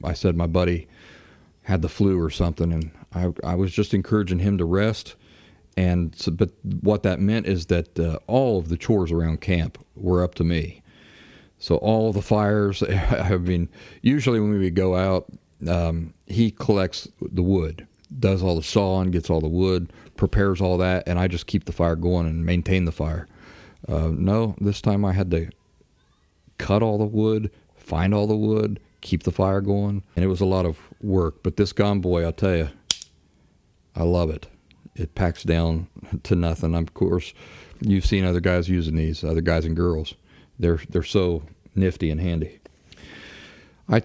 I said, my buddy had the flu or something, and I was just encouraging him to rest. And so, but what that meant is that all of the chores around camp were up to me. So all the fires, I mean, usually when we would go out, he collects the wood, does all the sawing, gets all the wood, prepares all that, and I just keep the fire going and maintain the fire. No, this time I had to cut all the wood, find all the wood, keep the fire going, and it was a lot of work. But this Gomboy, I'll tell you, I love it. It packs down to nothing. Of course, you've seen other guys using these, other guys and girls. They're so nifty and handy. When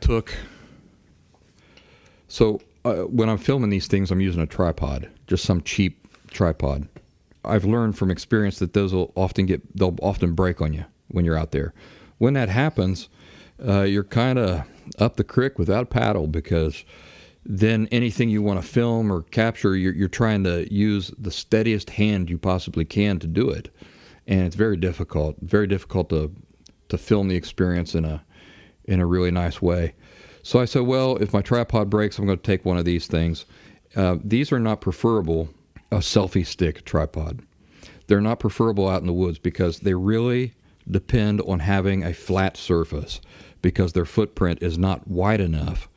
I'm filming these things, I'm using a tripod, just some cheap tripod. I've learned from experience that they'll often break on you when you're out there. When that happens, you're kind of up the creek without a paddle, because then anything you want to film or capture, you're trying to use the steadiest hand you possibly can to do it. And it's very difficult to film the experience in a really nice way. So I said, well, if my tripod breaks, I'm going to take one of these things. These are not preferable, a selfie stick tripod. They're not preferable out in the woods because they really depend on having a flat surface, because their footprint is not wide enough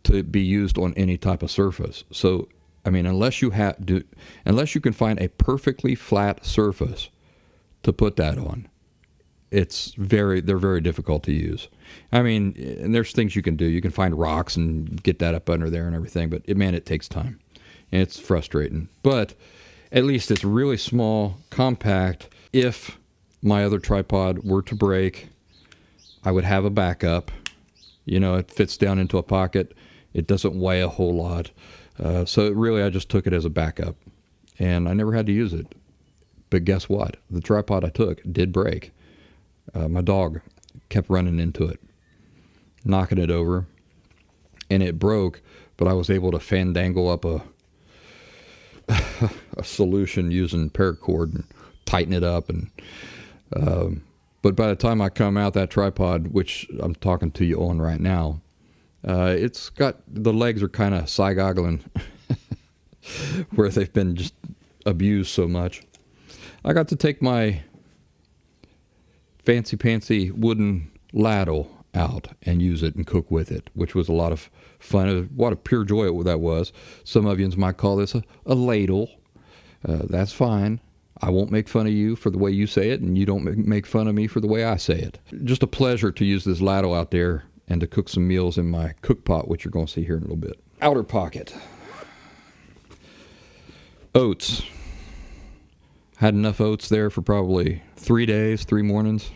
to be used on any type of surface. So, I mean, unless you can find a perfectly flat surface to put that on, they're very difficult to use. I mean, and there's things you can do. You can find rocks and get that up under there and everything, but it takes time. And it's frustrating. But at least it's really small, compact. If my other tripod were to break, I would have a backup. It fits down into a pocket. It doesn't weigh a whole lot. So really, I just took it as a backup. And I never had to use it. But guess what? The tripod I took did break. My dog kept running into it, knocking it over, and it broke, but I was able to fandangle up a solution using paracord and tighten it up. And but by the time I come out, that tripod, which I'm talking to you on right now, it's got, the legs are kind of side-goggling where they've been just abused so much. I got to take my fancy wooden ladle out and use it and cook with it, which was a lot of fun. What a pure joy that was. Some of you might call this a ladle. that's fine. I won't make fun of you for the way you say it, and you don't make fun of me for the way I say it. Just a pleasure to use this ladle out there and to cook some meals in my cook pot, which you're going to see here in a little bit. Outer pocket. Oats. Had enough oats there for probably 3 days, 3 mornings.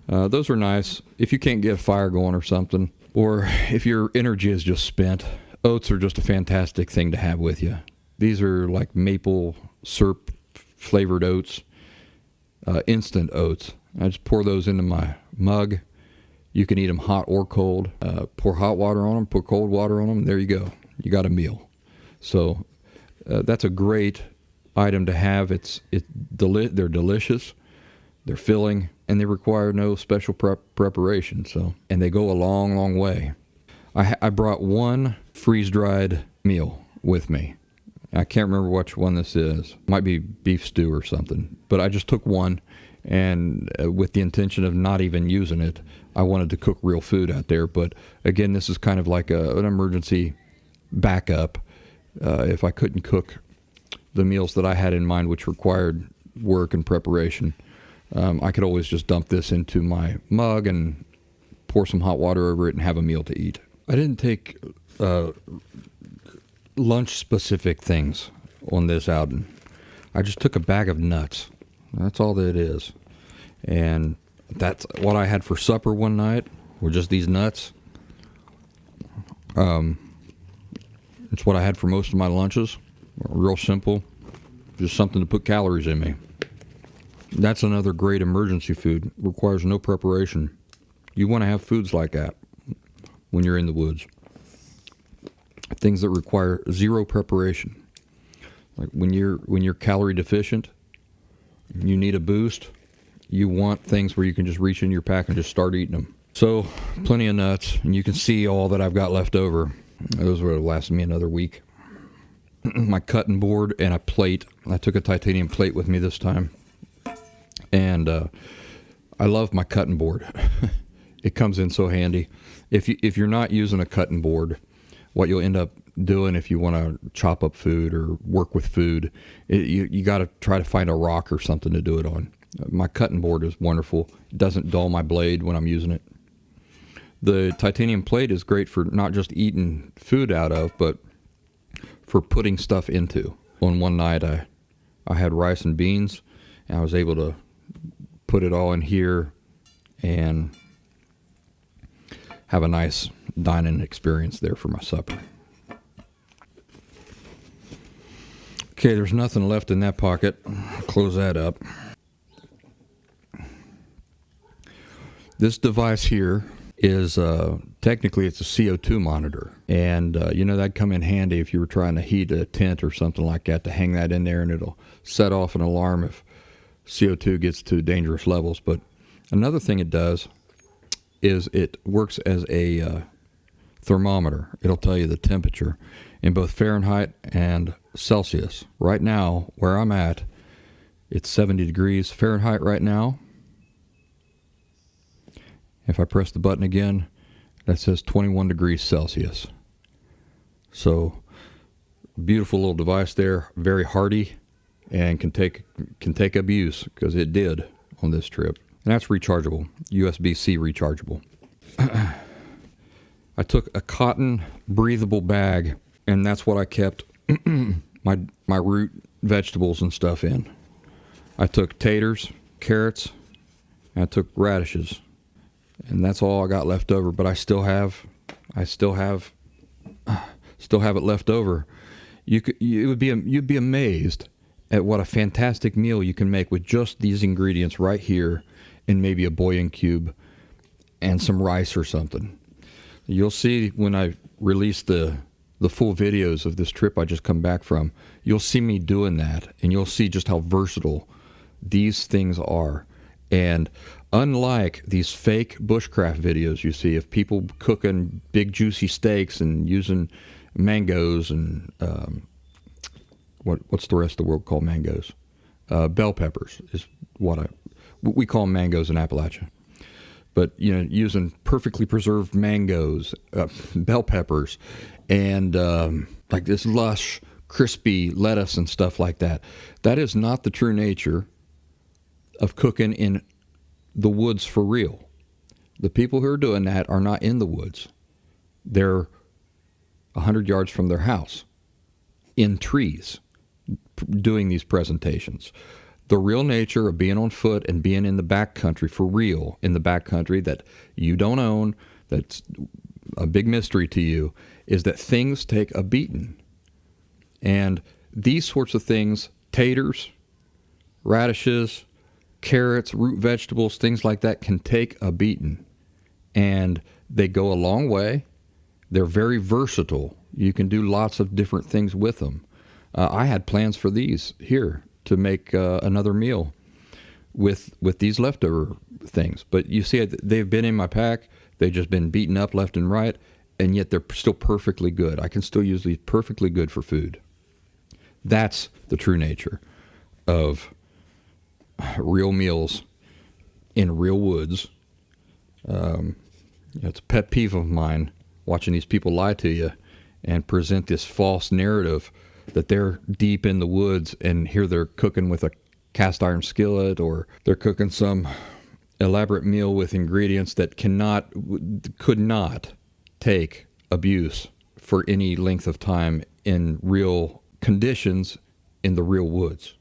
Those are nice if you can't get a fire going or something, or if your energy is just spent. Oats are just a fantastic thing to have with you. These are like maple syrup flavored oats, instant oats. I just pour those into my mug. You can eat them hot or cold. Pour hot water on them, pour cold water on them, and there you go. You got a meal. So that's a great item to have. They're delicious, they're filling, and they require no special preparation. So, and they go a long, long way. I brought one freeze-dried meal with me. I can't remember which one this is. Might be beef stew or something. But I just took one, and with the intention of not even using it, I wanted to cook real food out there. But again, this is kind of like an emergency backup. If I couldn't cook the meals that I had in mind, which required work and preparation, I could always just dump this into my mug and pour some hot water over it and have a meal to eat. I didn't take lunch-specific things on this outing. I just took a bag of nuts. That's all that it is. And that's what I had for supper one night, were just these nuts. It's what I had for most of my lunches. Real simple. Just something to put calories in me. That's another great emergency food. Requires no preparation. You want to have foods like that when you're in the woods. Things that require zero preparation. Like when you're calorie deficient, you need a boost, you want things where you can just reach in your pack and just start eating them. So, plenty of nuts, and you can see all that I've got left over. Those would have lasted me another week. My cutting board and a plate. I took a titanium plate with me this time. And I love my cutting board. It comes in so handy. If you're not using a cutting board, what you'll end up doing if you want to chop up food or work with food, you got to try to find a rock or something to do it on. My cutting board is wonderful. It doesn't dull my blade when I'm using it. The titanium plate is great for not just eating food out of, but for putting stuff into. On one night, I had rice and beans, and I was able to put it all in here and have a nice dining experience there for my supper. Okay, there's nothing left in that pocket. Close that up. This device here is technically it's a CO2 monitor, and that'd come in handy if you were trying to heat a tent or something like that, to hang that in there, and it'll set off an alarm if CO2 gets to dangerous levels. But another thing it does is it works as a thermometer. It'll tell you the temperature in both Fahrenheit and Celsius. Right now, where I'm at, it's 70 degrees Fahrenheit right now. If I press the button again, that says 21 degrees Celsius. So, beautiful little device there, very hardy, and can take abuse, because it did on this trip. And that's rechargeable, USB-C rechargeable. I took a cotton breathable bag, and that's what I kept my root vegetables and stuff in. I took taters, carrots, and I took radishes. And that's all I got left over, but I still have it left over. You'd be amazed at what a fantastic meal you can make with just these ingredients right here, and maybe a bouillon cube and some rice or something. You'll see when I release the full videos of this trip I just come back from, you'll see me doing that, and you'll see just how versatile these things are. And unlike these fake bushcraft videos you see of people cooking big juicy steaks and using mangoes and what's the rest of the world called mangoes? Bell peppers is what we call them, mangoes in Appalachia. But using perfectly preserved mangoes, bell peppers, and like this lush crispy lettuce and stuff like that. That is not the true nature of cooking in the woods for real. The people who are doing that are not in the woods. They're 100 yards from their house, in trees, doing these presentations. The real nature of being on foot and being in the backcountry for real, in the backcountry that you don't own, that's a big mystery to you, is that things take a beating. And these sorts of things, taters, radishes, carrots, root vegetables, things like that, can take a beating. And they go a long way. They're very versatile. You can do lots of different things with them. I had plans for these here to make another meal with these leftover things. But you see, they've been in my pack. They've just been beaten up left and right, and yet they're still perfectly good. I can still use these perfectly good for food. That's the true nature of real meals in real woods. It's a pet peeve of mine, watching these people lie to you and present this false narrative that they're deep in the woods, and here they're cooking with a cast iron skillet, or they're cooking some elaborate meal with ingredients that could not take abuse for any length of time in real conditions in the real woods.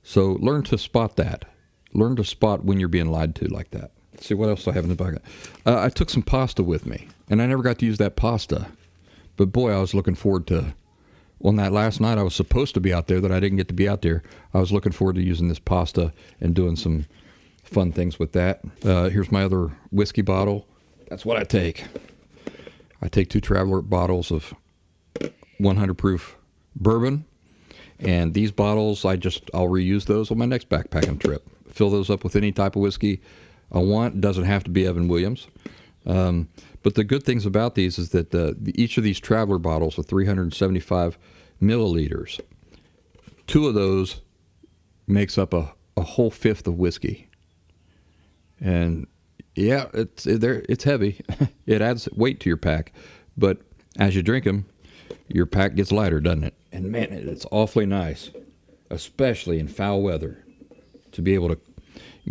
So learn to spot that. Learn to spot when you're being lied to like that. Let's see what else I have in the bucket. I took some pasta with me, and I never got to use that pasta. But boy, I was looking forward to, on that last night I was supposed to be out there that I didn't get to be out there. I was looking forward to using this pasta and doing some fun things with that. Here's my other whiskey bottle. That's what I take. I take 2 traveler bottles of 100 proof bourbon, and these bottles I'll reuse those on my next backpacking trip. Fill those up with any type of whiskey I want. It doesn't have to be Evan Williams. But the good things about these is that each of these traveler bottles are 375 milliliters. 2 of those makes up a whole fifth of whiskey. And yeah, it's heavy. It adds weight to your pack. But as you drink them, your pack gets lighter, doesn't it? And man, it's awfully nice, especially in foul weather, to be able to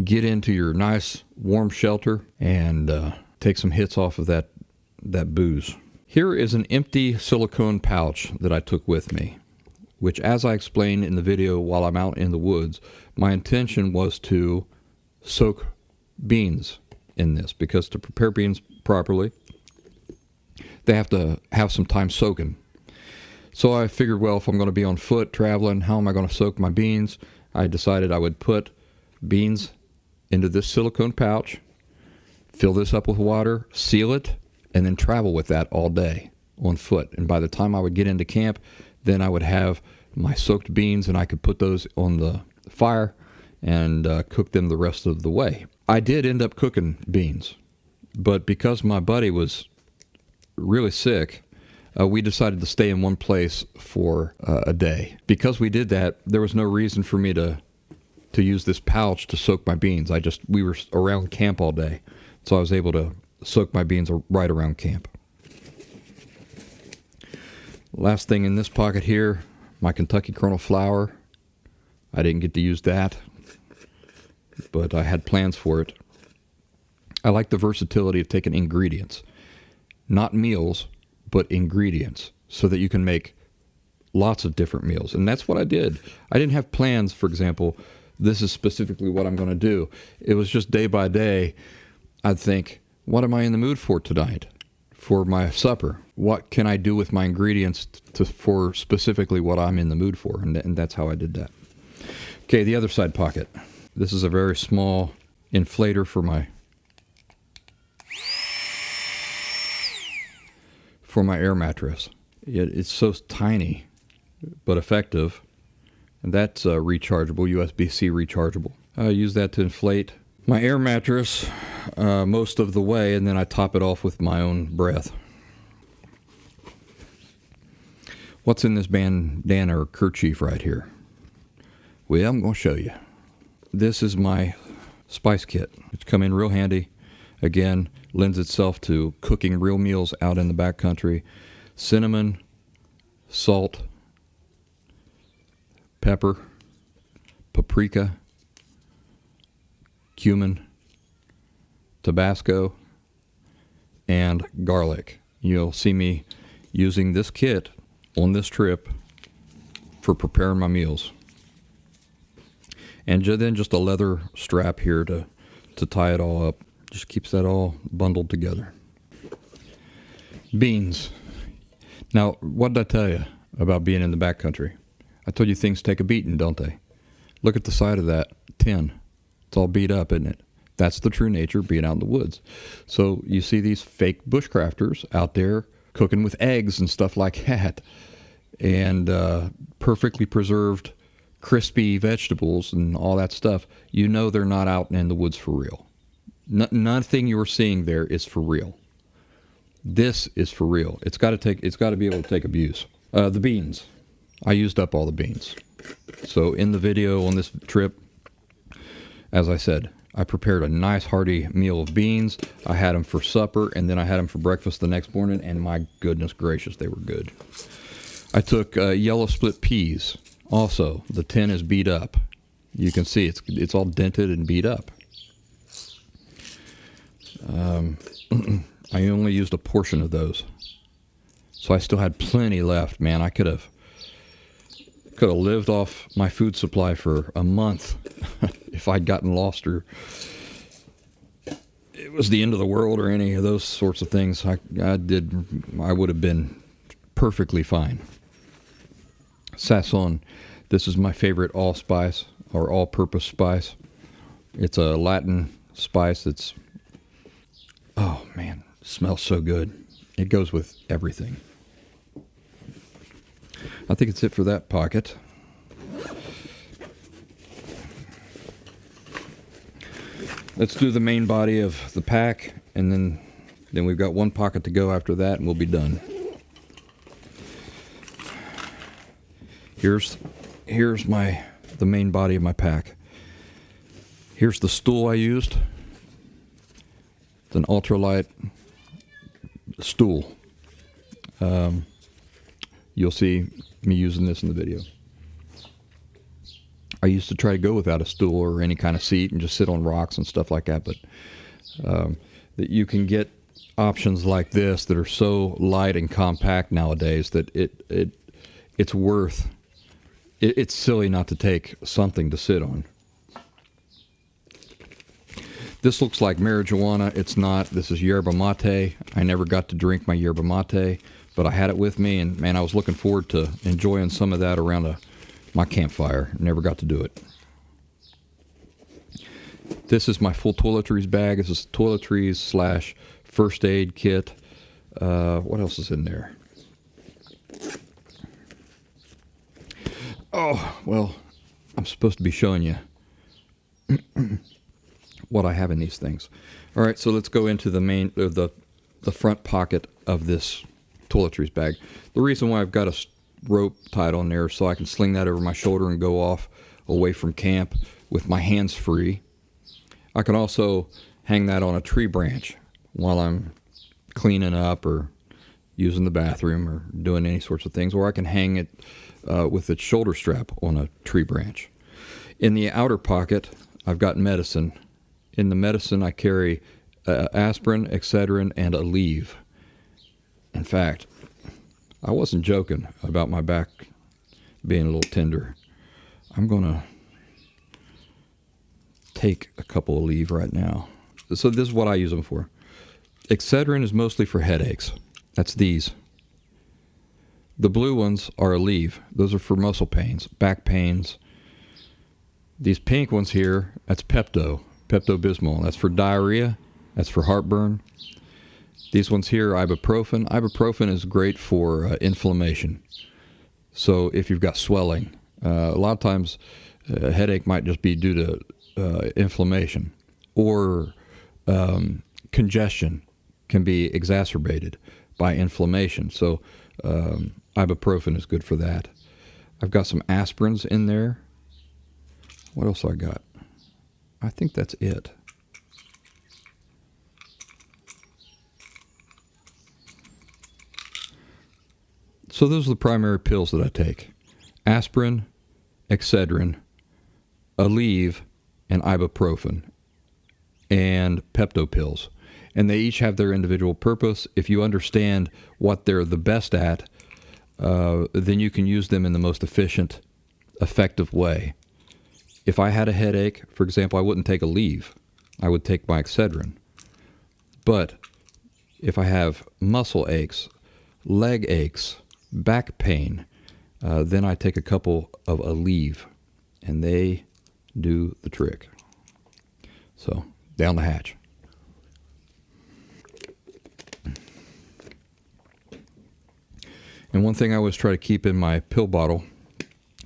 get into your nice warm shelter and take some hits off of that booze. Here is an empty silicone pouch that I took with me, which, as I explained in the video while I'm out in the woods, my intention was to soak beans in this, because to prepare beans properly, they have to have some time soaking. So I figured, well, if I'm going to be on foot traveling, how am I going to soak my beans? I decided I would put beans into this silicone pouch, fill this up with water, seal it, and then travel with that all day on foot. And by the time I would get into camp, then I would have my soaked beans, and I could put those on the fire and cook them the rest of the way. I did end up cooking beans, but because my buddy was really sick, we decided to stay in one place for a day. Because we did that, there was no reason for me to use this pouch to soak my beans. We were around camp all day, so I was able to soak my beans right around camp. Last thing in this pocket here, my Kentucky Colonel flour. I didn't get to use that, but I had plans for it. I like the versatility of taking ingredients, not meals, but ingredients, so that you can make lots of different meals. And that's what I did. I didn't have plans, for example, this is specifically what I'm going to do. It was just day by day, I'd think, what am I in the mood for tonight for my supper? What can I do with my ingredients for specifically what I'm in the mood for? And that's how I did that. Okay, the other side pocket. This is a very small inflator for my air mattress. It's so tiny but effective, and that's rechargeable, USB-C rechargeable. I use that to inflate my air mattress most of the way, and then I top it off with my own breath. What's in this bandana or kerchief right here? Well, I'm going to show you. This is my spice kit. It's come in real handy. Again, lends itself to cooking real meals out in the backcountry. Cinnamon, salt, pepper, paprika, cumin, Tabasco, and garlic. You'll see me using this kit on this trip for preparing my meals. And then just a leather strap here to tie it all up. Just keeps that all bundled together. Beans. Now, what did I tell you about being in the backcountry? I told you things take a beating, don't they? Look at the side of that tin. It's all beat up, isn't it? That's the true nature of being out in the woods. So you see these fake bushcrafters out there cooking with eggs and stuff like that, and perfectly preserved, crispy vegetables and all that stuff. You know they're not out in the woods for real. Nothing you're seeing there is for real. This is for real. It's got to be able to take abuse. The beans. I used up all the beans. So in the video on this trip, as I said, I prepared a nice hearty meal of beans. I had them for supper, and then I had them for breakfast the next morning, and my goodness gracious, they were good. I took yellow split peas. Also, the tin is beat up. You can see it's all dented and beat up. I only used a portion of those, so I still had plenty left. Man, I could have lived off my food supply for a month if I'd gotten lost or it was the end of the world or any of those sorts of things. I would have been perfectly fine. Sazon. This is my favorite allspice or all-purpose spice. It's a Latin spice that's, oh man, it smells so good. It goes with everything. I think it's it for that pocket. Let's do the main body of the pack, and then we've got one pocket to go after that, and we'll be done. Here's the main body of my pack. Here's the stool I used. It's an ultralight stool. You'll see me using this in the video. I used to try to go without a stool or any kind of seat and just sit on rocks and stuff like that, but that you can get options like this that are so light and compact nowadays that it's worth. It's silly not to take something to sit on. This looks like marijuana. It's not. This is yerba mate. I never got to drink my yerba mate, but I had it with me, and man, I was looking forward to enjoying some of that around my campfire. Never got to do it. This is my full toiletries bag. This is toiletries / first aid kit. What else is in there? Oh, well, I'm supposed to be showing you what I have in these things. All right, so let's go into the front pocket of this toiletries bag. The reason why I've got a rope tied on there is so I can sling that over my shoulder and go off away from camp with my hands free. I can also hang that on a tree branch while I'm cleaning up or using the bathroom or doing any sorts of things, or I can hang it with its shoulder strap on a tree branch. In the outer pocket, I've got medicine. In the medicine, I carry aspirin, Excedrin, and Aleve. In fact, I wasn't joking about my back being a little tender. I'm going to take a couple of Aleve right now. So this is what I use them for. Excedrin is mostly for headaches. That's these. The blue ones are Aleve. Those are for muscle pains, back pains. These pink ones here, that's Pepto-Bismol. That's for diarrhea. That's for heartburn. These ones here, ibuprofen. Ibuprofen is great for inflammation. So if you've got swelling, a lot of times a headache might just be due to inflammation, or congestion can be exacerbated by inflammation. So ibuprofen is good for that. I've got some aspirins in there. What else I got? I think that's it. So those are the primary pills that I take. Aspirin, Excedrin, Aleve, and ibuprofen, and Pepto pills. And they each have their individual purpose. If you understand what they're the best at, then you can use them in the most efficient, effective way. If I had a headache, for example, I wouldn't take Aleve. I would take my Excedrin. But if I have muscle aches, leg aches, back pain, then I take a couple of Aleve, and they do the trick. So, down the hatch. And one thing I always try to keep in my pill bottle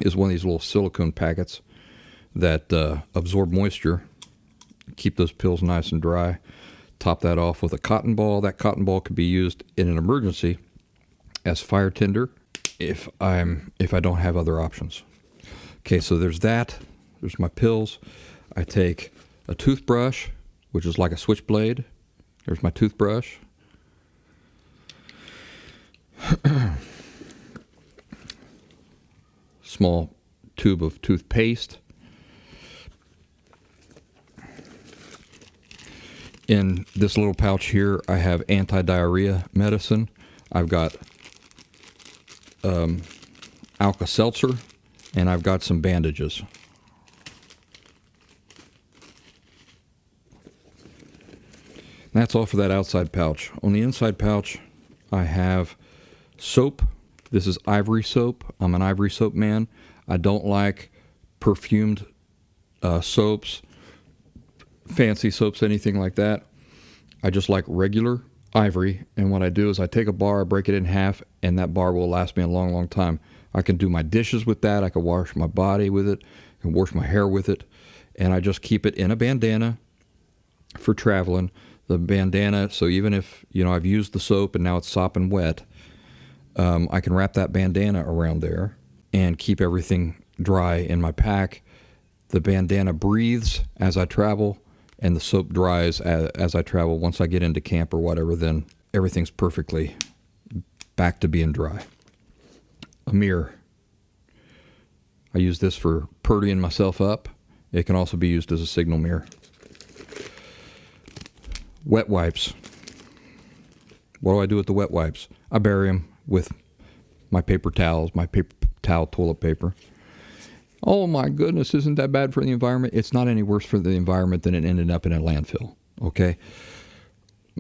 is one of these little silicone packets that absorb moisture, keep those pills nice and dry. Top that off with a cotton ball. That cotton ball could be used in an emergency as fire tinder if I don't have other options. Okay, so there's that. There's my pills. I take a toothbrush, which is like a switchblade. There's my toothbrush. Small tube of toothpaste. In this little pouch here, I have anti-diarrhea medicine. I've got Alka-Seltzer, and I've got some bandages. That's all for that outside pouch. On the inside pouch, I have soap. This is Ivory soap. I'm an Ivory soap man. I don't like perfumed soaps, fancy soaps, anything like that. I just like regular Ivory, and what I do is I take a bar, I break it in half, and that bar will last me a long, long time. I can do my dishes with that. I can wash my body with it. I can wash my hair with it, and I just keep it in a bandana for traveling. The bandana, so even if, I've used the soap and now it's sopping wet, I can wrap that bandana around there and keep everything dry in my pack. The bandana breathes as I travel, and the soap dries as I travel. Once I get into camp or whatever, then everything's perfectly back to being dry. A mirror. I use this for purdying myself up. It can also be used as a signal mirror. Wet wipes. What do I do with the wet wipes? I bury them with my paper towels, my paper towel toilet paper. Oh my goodness, isn't that bad for the environment? It's not any worse for the environment than it ended up in a landfill, okay?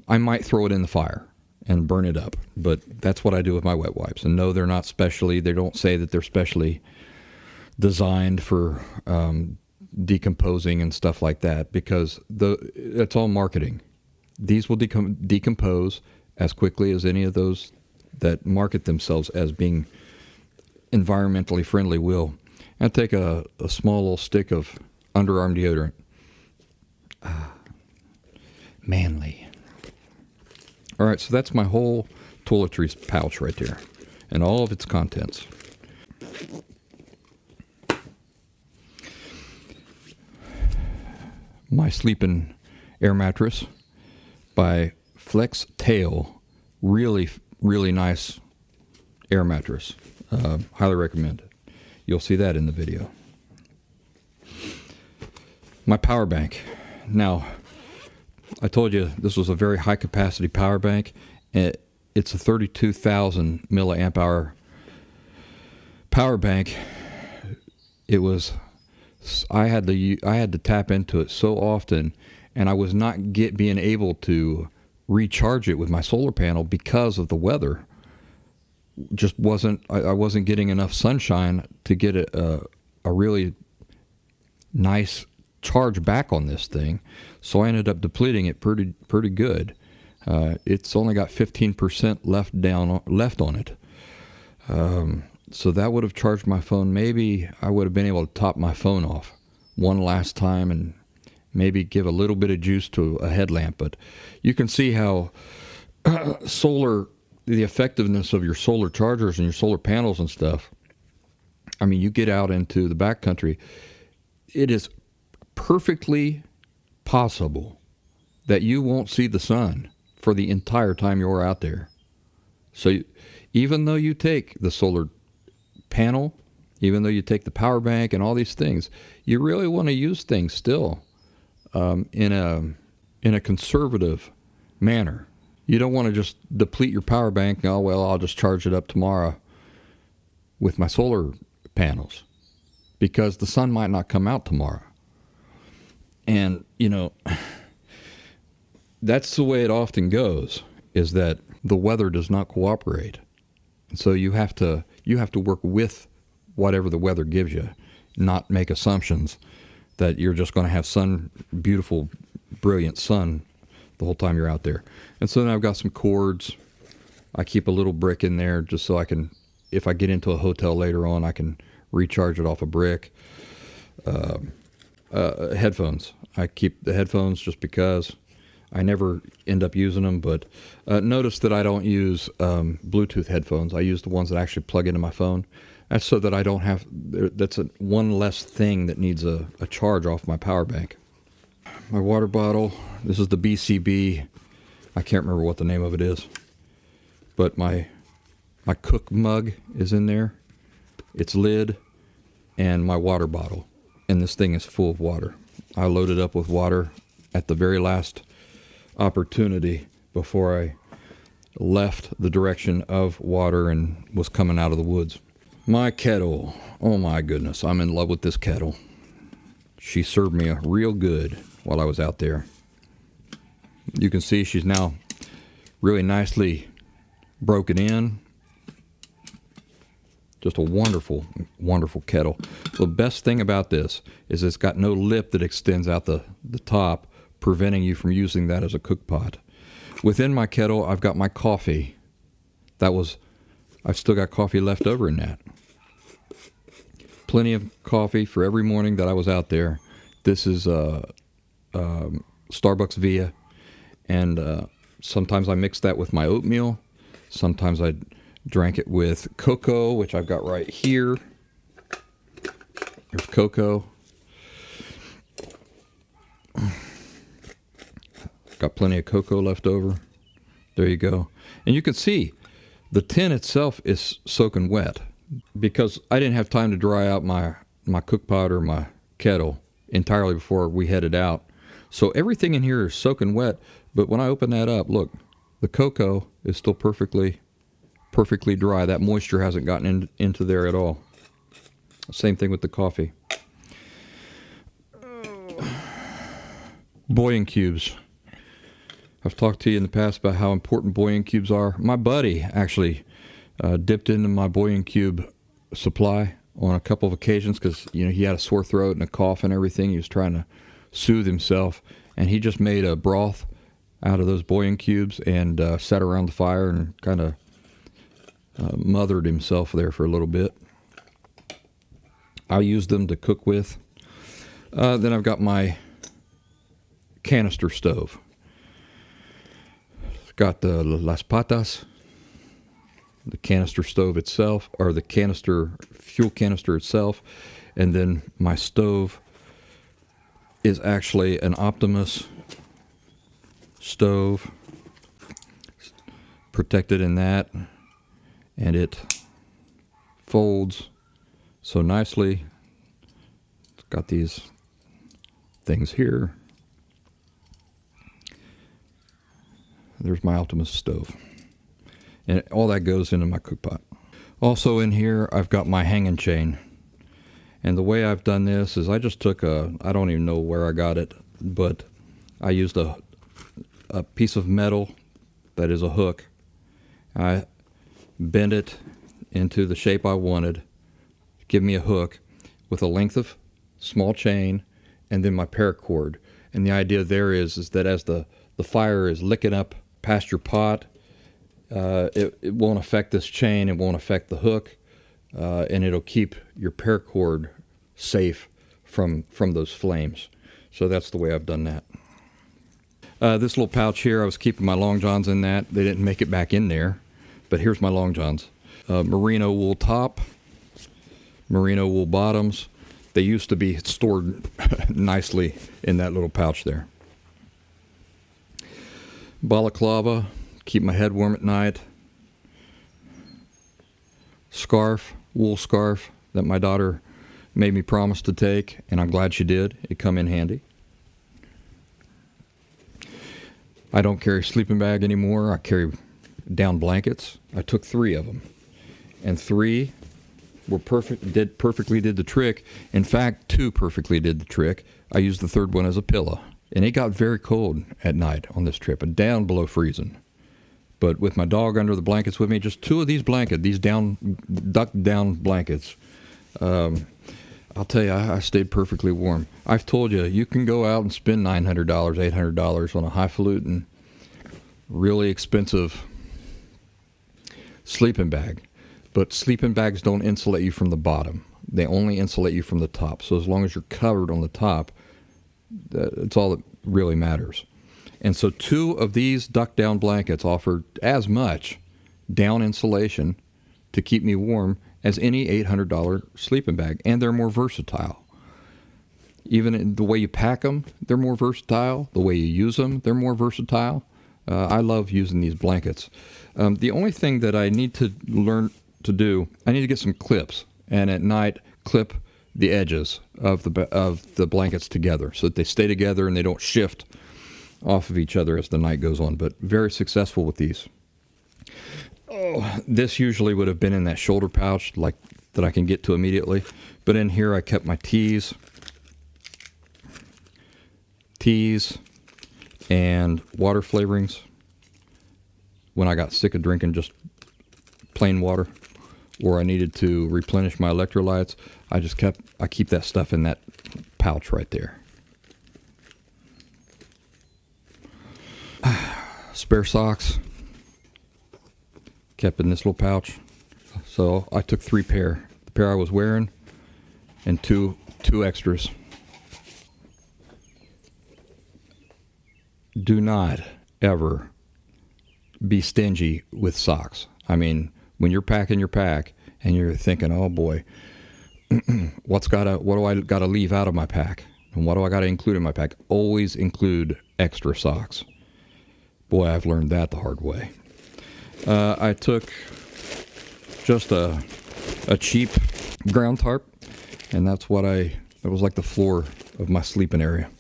I might throw it in the fire and burn it up, but that's what I do with my wet wipes. And no, they're not specially, they don't say that they're specially designed for decomposing and stuff like that, because it's all marketing. These will decompose as quickly as any of those that market themselves as being environmentally friendly will. I take a small little stick of underarm deodorant. Manly. All right, so that's my whole toiletries pouch right there, and all of its contents. My sleeping air mattress by Flex Tail. Really, really nice air mattress. Highly recommend it. You'll see that in the video. My power bank. Now, I told you this was a very high capacity power bank. It's a 32,000 milliamp hour power bank. I had to tap into it so often, and I was not being able to recharge it with my solar panel because of the weather. I wasn't getting enough sunshine to get a really nice charge back on this thing, so I ended up depleting it pretty good. It's only got 15% left on it. So that would have charged my phone. Maybe I would have been able to top my phone off one last time and maybe give a little bit of juice to a headlamp. But you can see how the effectiveness of your solar chargers and your solar panels and stuff. I mean, you get out into the backcountry, it is perfectly possible that you won't see the sun for the entire time you're out there. So even though you take the solar panel Even though you take the power bank and all these things, you really want to use things still in a conservative manner. You don't want to just deplete your power bank. Oh, well, I'll just charge it up tomorrow with my solar panels, because the sun might not come out tomorrow. And, that's the way it often goes, is that the weather does not cooperate. And so you have to work with whatever the weather gives you, not make assumptions that you're just going to have beautiful, brilliant sun the whole time you're out there. And so then I've got some cords. I keep a little brick in there just so I can, if I get into a hotel later on, I can recharge it off a brick. Headphones. I keep the headphones just because I never end up using them, but notice that I don't use Bluetooth headphones. I use the ones that actually plug into my phone. That's so that I don't have, that's one less thing that needs a charge off my power bank. My water bottle, this is the BCB, I can't remember what the name of it is, but my cook mug is in there, its lid, and my water bottle. And this thing is full of water. I loaded up with water at the very last opportunity before I left the direction of water and was coming out of the woods. My kettle, oh my goodness, I'm in love with this kettle. She served me real good while I was out there. You can see she's now really nicely broken in. Just a wonderful, wonderful kettle. The best thing about this is it's got no lip that extends out the top, preventing you from using that as a cook pot. Within my kettle, I've got my coffee. I've still got coffee left over in that. Plenty of coffee for every morning that I was out there. This is Starbucks Via, and sometimes I mix that with my oatmeal. Sometimes I drank it with cocoa, which I've got right here. There's cocoa. Got plenty of cocoa left over. There you go. And you can see the tin itself is soaking wet because I didn't have time to dry out my cook pot or my kettle entirely before we headed out. So everything in here is soaking wet, but when I open that up, look, the cocoa is still perfectly dry. That moisture hasn't gotten into there at all. Same thing with the coffee. Boiling cubes. I've talked to you in the past about how important boiling cubes are. My buddy actually dipped into my boiling cube supply on a couple of occasions because he had a sore throat and a cough and everything. He was trying to soothe himself, and he just made a broth out of those boiling cubes and sat around the fire and kind of mothered himself there for a little bit. I use them to cook with. Then I've got my canister stove. It's got the Las Patas, the canister stove itself, or the fuel canister itself, and then my stove is actually an Optimus stove, protected in that, and it folds so nicely. It's got these things here. There's my Optimus stove, and all that goes into my cook pot. Also in here I've got my hanging chain, and the way I've done this is I just took I don't even know where I got it, but I used a piece of metal that is a hook. I bent it into the shape I wanted, give me a hook with a length of small chain, and then my paracord. And the idea there is that as the fire is licking up past your pot, it won't affect this chain, it won't affect the hook, and it'll keep your paracord safe from those flames. So that's the way I've done that. This little pouch here, I was keeping my long johns in that. They didn't make it back in there, but here's my long johns. Merino wool top, merino wool bottoms. They used to be stored nicely in that little pouch there. Balaclava, keep my head warm at night. Scarf, wool scarf that my daughter made me promise to take, and I'm glad she did. It come in handy. I don't carry a sleeping bag anymore. I carry down blankets. I took 3 of them, and 3 were perfectly did the trick. In fact, 2 perfectly did the trick. I used the 3rd one as a pillow, and it got very cold at night on this trip, and down below freezing. But with my dog under the blankets with me, just 2 of these blankets, these duck down blankets, I'll tell you, I stayed perfectly warm. I've told you, you can go out and spend $900, $800 on a highfalutin, really expensive sleeping bag. But sleeping bags don't insulate you from the bottom. They only insulate you from the top. So as long as you're covered on the top, that's all that really matters. And so 2 of these duck down blankets offered as much down insulation to keep me warm as any $800 sleeping bag, and they're more versatile. Even in the way you pack them, they're more versatile. The way you use them, they're more versatile. I love using these blankets. The only thing that I need to learn to do, I need to get some clips, and at night clip the edges of the blankets together so that they stay together and they don't shift off of each other as the night goes on. But very successful with these. Oh, this usually would have been in that shoulder pouch like that I can get to immediately. But in here I kept my teas and water flavorings. When I got sick of drinking just plain water, or I needed to replenish my electrolytes, I keep that stuff in that pouch right there. Spare socks kept in this little pouch. So I took 3 pair. The pair I was wearing and two extras. Do not ever be stingy with socks. I mean, when you're packing your pack and you're thinking, oh boy, what do I gotta leave out of my pack? And what do I gotta include in my pack? Always include extra socks. Boy, I've learned that the hard way. I took just a cheap ground tarp, and that was like the floor of my sleeping area.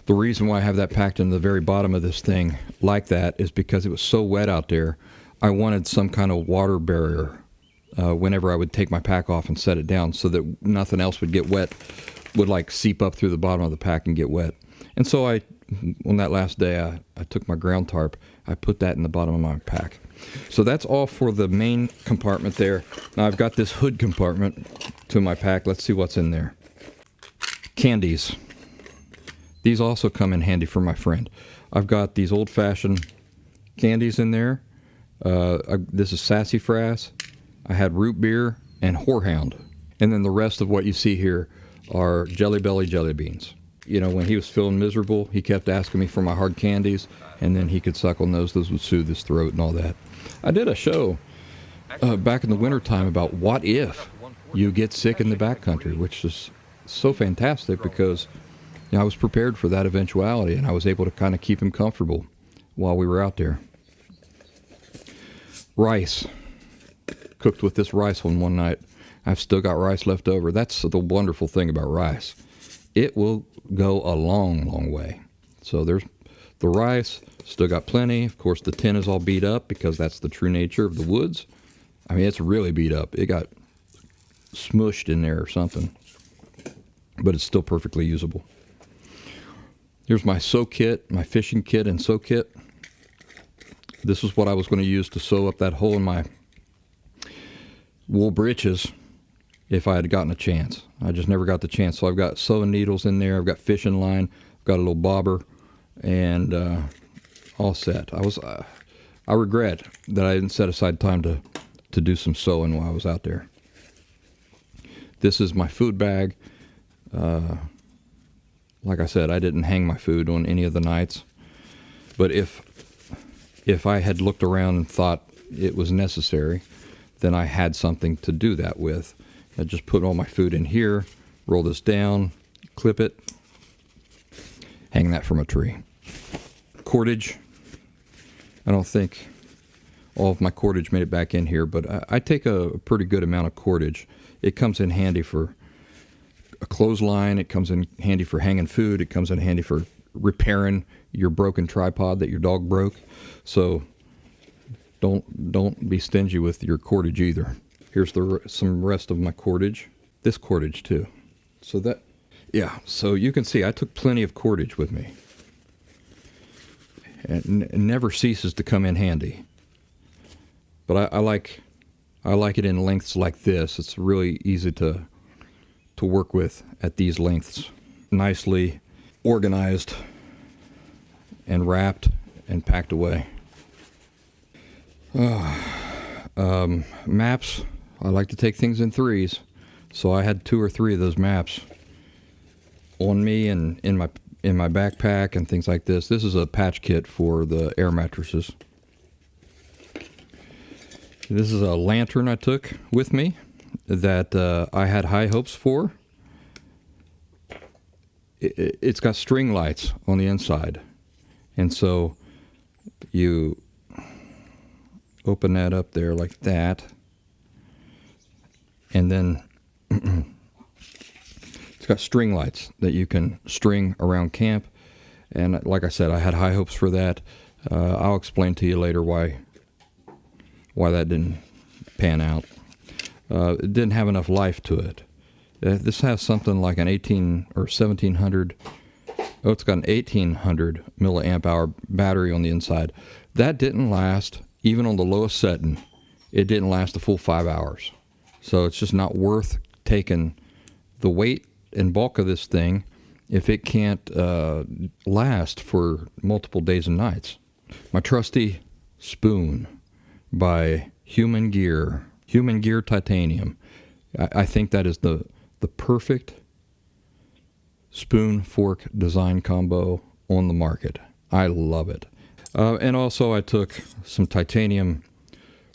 The reason why I have that packed in the very bottom of this thing like that is because it was so wet out there. I wanted some kind of water barrier whenever I would take my pack off and set it down so that nothing else would get wet, would like seep up through the bottom of the pack and get wet. And so on that last day, I took my ground tarp, I put that in the bottom of my pack. So that's all for the main compartment there. Now I've got this hood compartment to my pack. Let's see what's in there. Candies. These also come in handy for my friend. I've got these old-fashioned candies in there. This is sassafras. I had root beer and horehound. And then the rest of what you see here are Jelly Belly jelly beans. You know, when he was feeling miserable, he kept asking me for my hard candies, and then he could suck on those. Those would soothe his throat and all that. I did a show back in the wintertime about what if you get sick in the backcountry, which is so fantastic because I was prepared for that eventuality, and I was able to kind of keep him comfortable while we were out there. Rice. Cooked with this rice one night. I've still got rice left over. That's the wonderful thing about rice. It will go a long, long way. So there's the rice. Still got plenty. Of course, the tin is all beat up because that's the true nature of the woods. I mean, it's really beat up. It got smushed in there or something. But it's still perfectly usable. Here's my sew kit, my fishing kit and sew kit. This is what I was going to use to sew up that hole in my wool breeches if I had gotten a chance. I just never got the chance. So I've got sewing needles in there. I've got fishing line. I've got a little bobber and all set. I regret that I didn't set aside time to do some sewing while I was out there. This is my food bag. Like I said, I didn't hang my food on any of the nights. But if I had looked around and thought it was necessary, then I had something to do that with. I just put all my food in here, roll this down, clip it, hang that from a tree. Cordage. I don't think all of my cordage made it back in here, but I take a pretty good amount of cordage. It comes in handy for a clothesline. It comes in handy for hanging food. It comes in handy for repairing your broken tripod that your dog broke. So don't be stingy with your cordage either. Here's some rest of my cordage. This cordage too. So you can see I took plenty of cordage with me. And it never ceases to come in handy. But I like it in lengths like this. It's really easy to work with at these lengths. Nicely organized and wrapped and packed away. Maps, I like to take things in threes. So I had 2 or 3 of those maps on me and in my backpack and things like this. This is a patch kit for the air mattresses. This is a lantern I took with me that I had high hopes for. It's got string lights on the inside. And so you open that up there like that. And then it's got string lights that you can string around camp. And like I said, I had high hopes for that. I'll explain to you later why that didn't pan out. It didn't have enough life to it. This has something like an 18 or 1700. Oh, it's got an 1800 milliamp hour battery on the inside. That didn't last, even on the lowest setting. It didn't last a full 5 hours. So it's just not worth taking the weight and bulk of this thing if it can't last for multiple days and nights. My trusty spoon by Human Gear Titanium. I think that is the perfect spoon fork design combo on the market. I love it. And also I took some titanium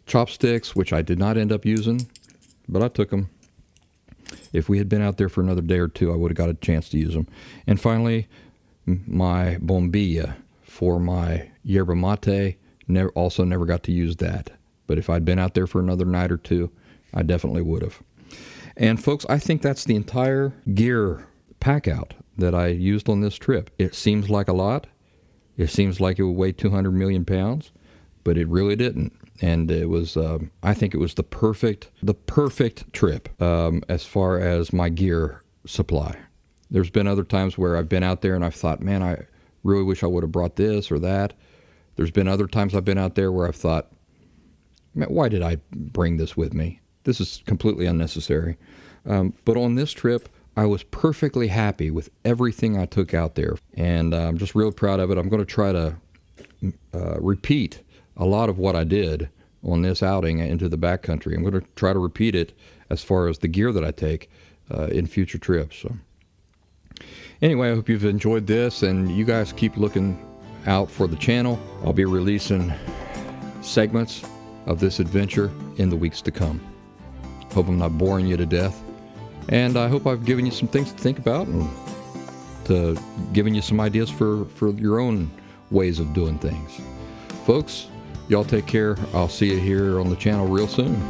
chopsticks, which I did not end up using, but I took them. If we had been out there for another day or two, I would have got a chance to use them. And finally, my bombilla for my yerba mate. Also never got to use that. But if I'd been out there for another night or two, I definitely would have. And folks, I think that's the entire gear packout that I used on this trip. It seems like a lot. It seems like it would weigh 200 million pounds, but it really didn't. And it was, I think it was the perfect trip as far as my gear supply. There's been other times where I've been out there and I've thought, man, I really wish I would have brought this or that. There's been other times I've been out there where I've thought, man, why did I bring this with me? This is completely unnecessary. But on this trip, I was perfectly happy with everything I took out there. And I'm just real proud of it. I'm going to try to repeat a lot of what I did on this outing into the backcountry. I'm going to try to repeat it as far as the gear that I take in future trips. So anyway, I hope you've enjoyed this, and you guys keep looking out for the channel. I'll be releasing segments of this adventure in the weeks to come. Hope I'm not boring you to death. And I hope I've given you some things to think about and to giving you some ideas for your own ways of doing things. Folks, y'all take care. I'll see you here on the channel real soon.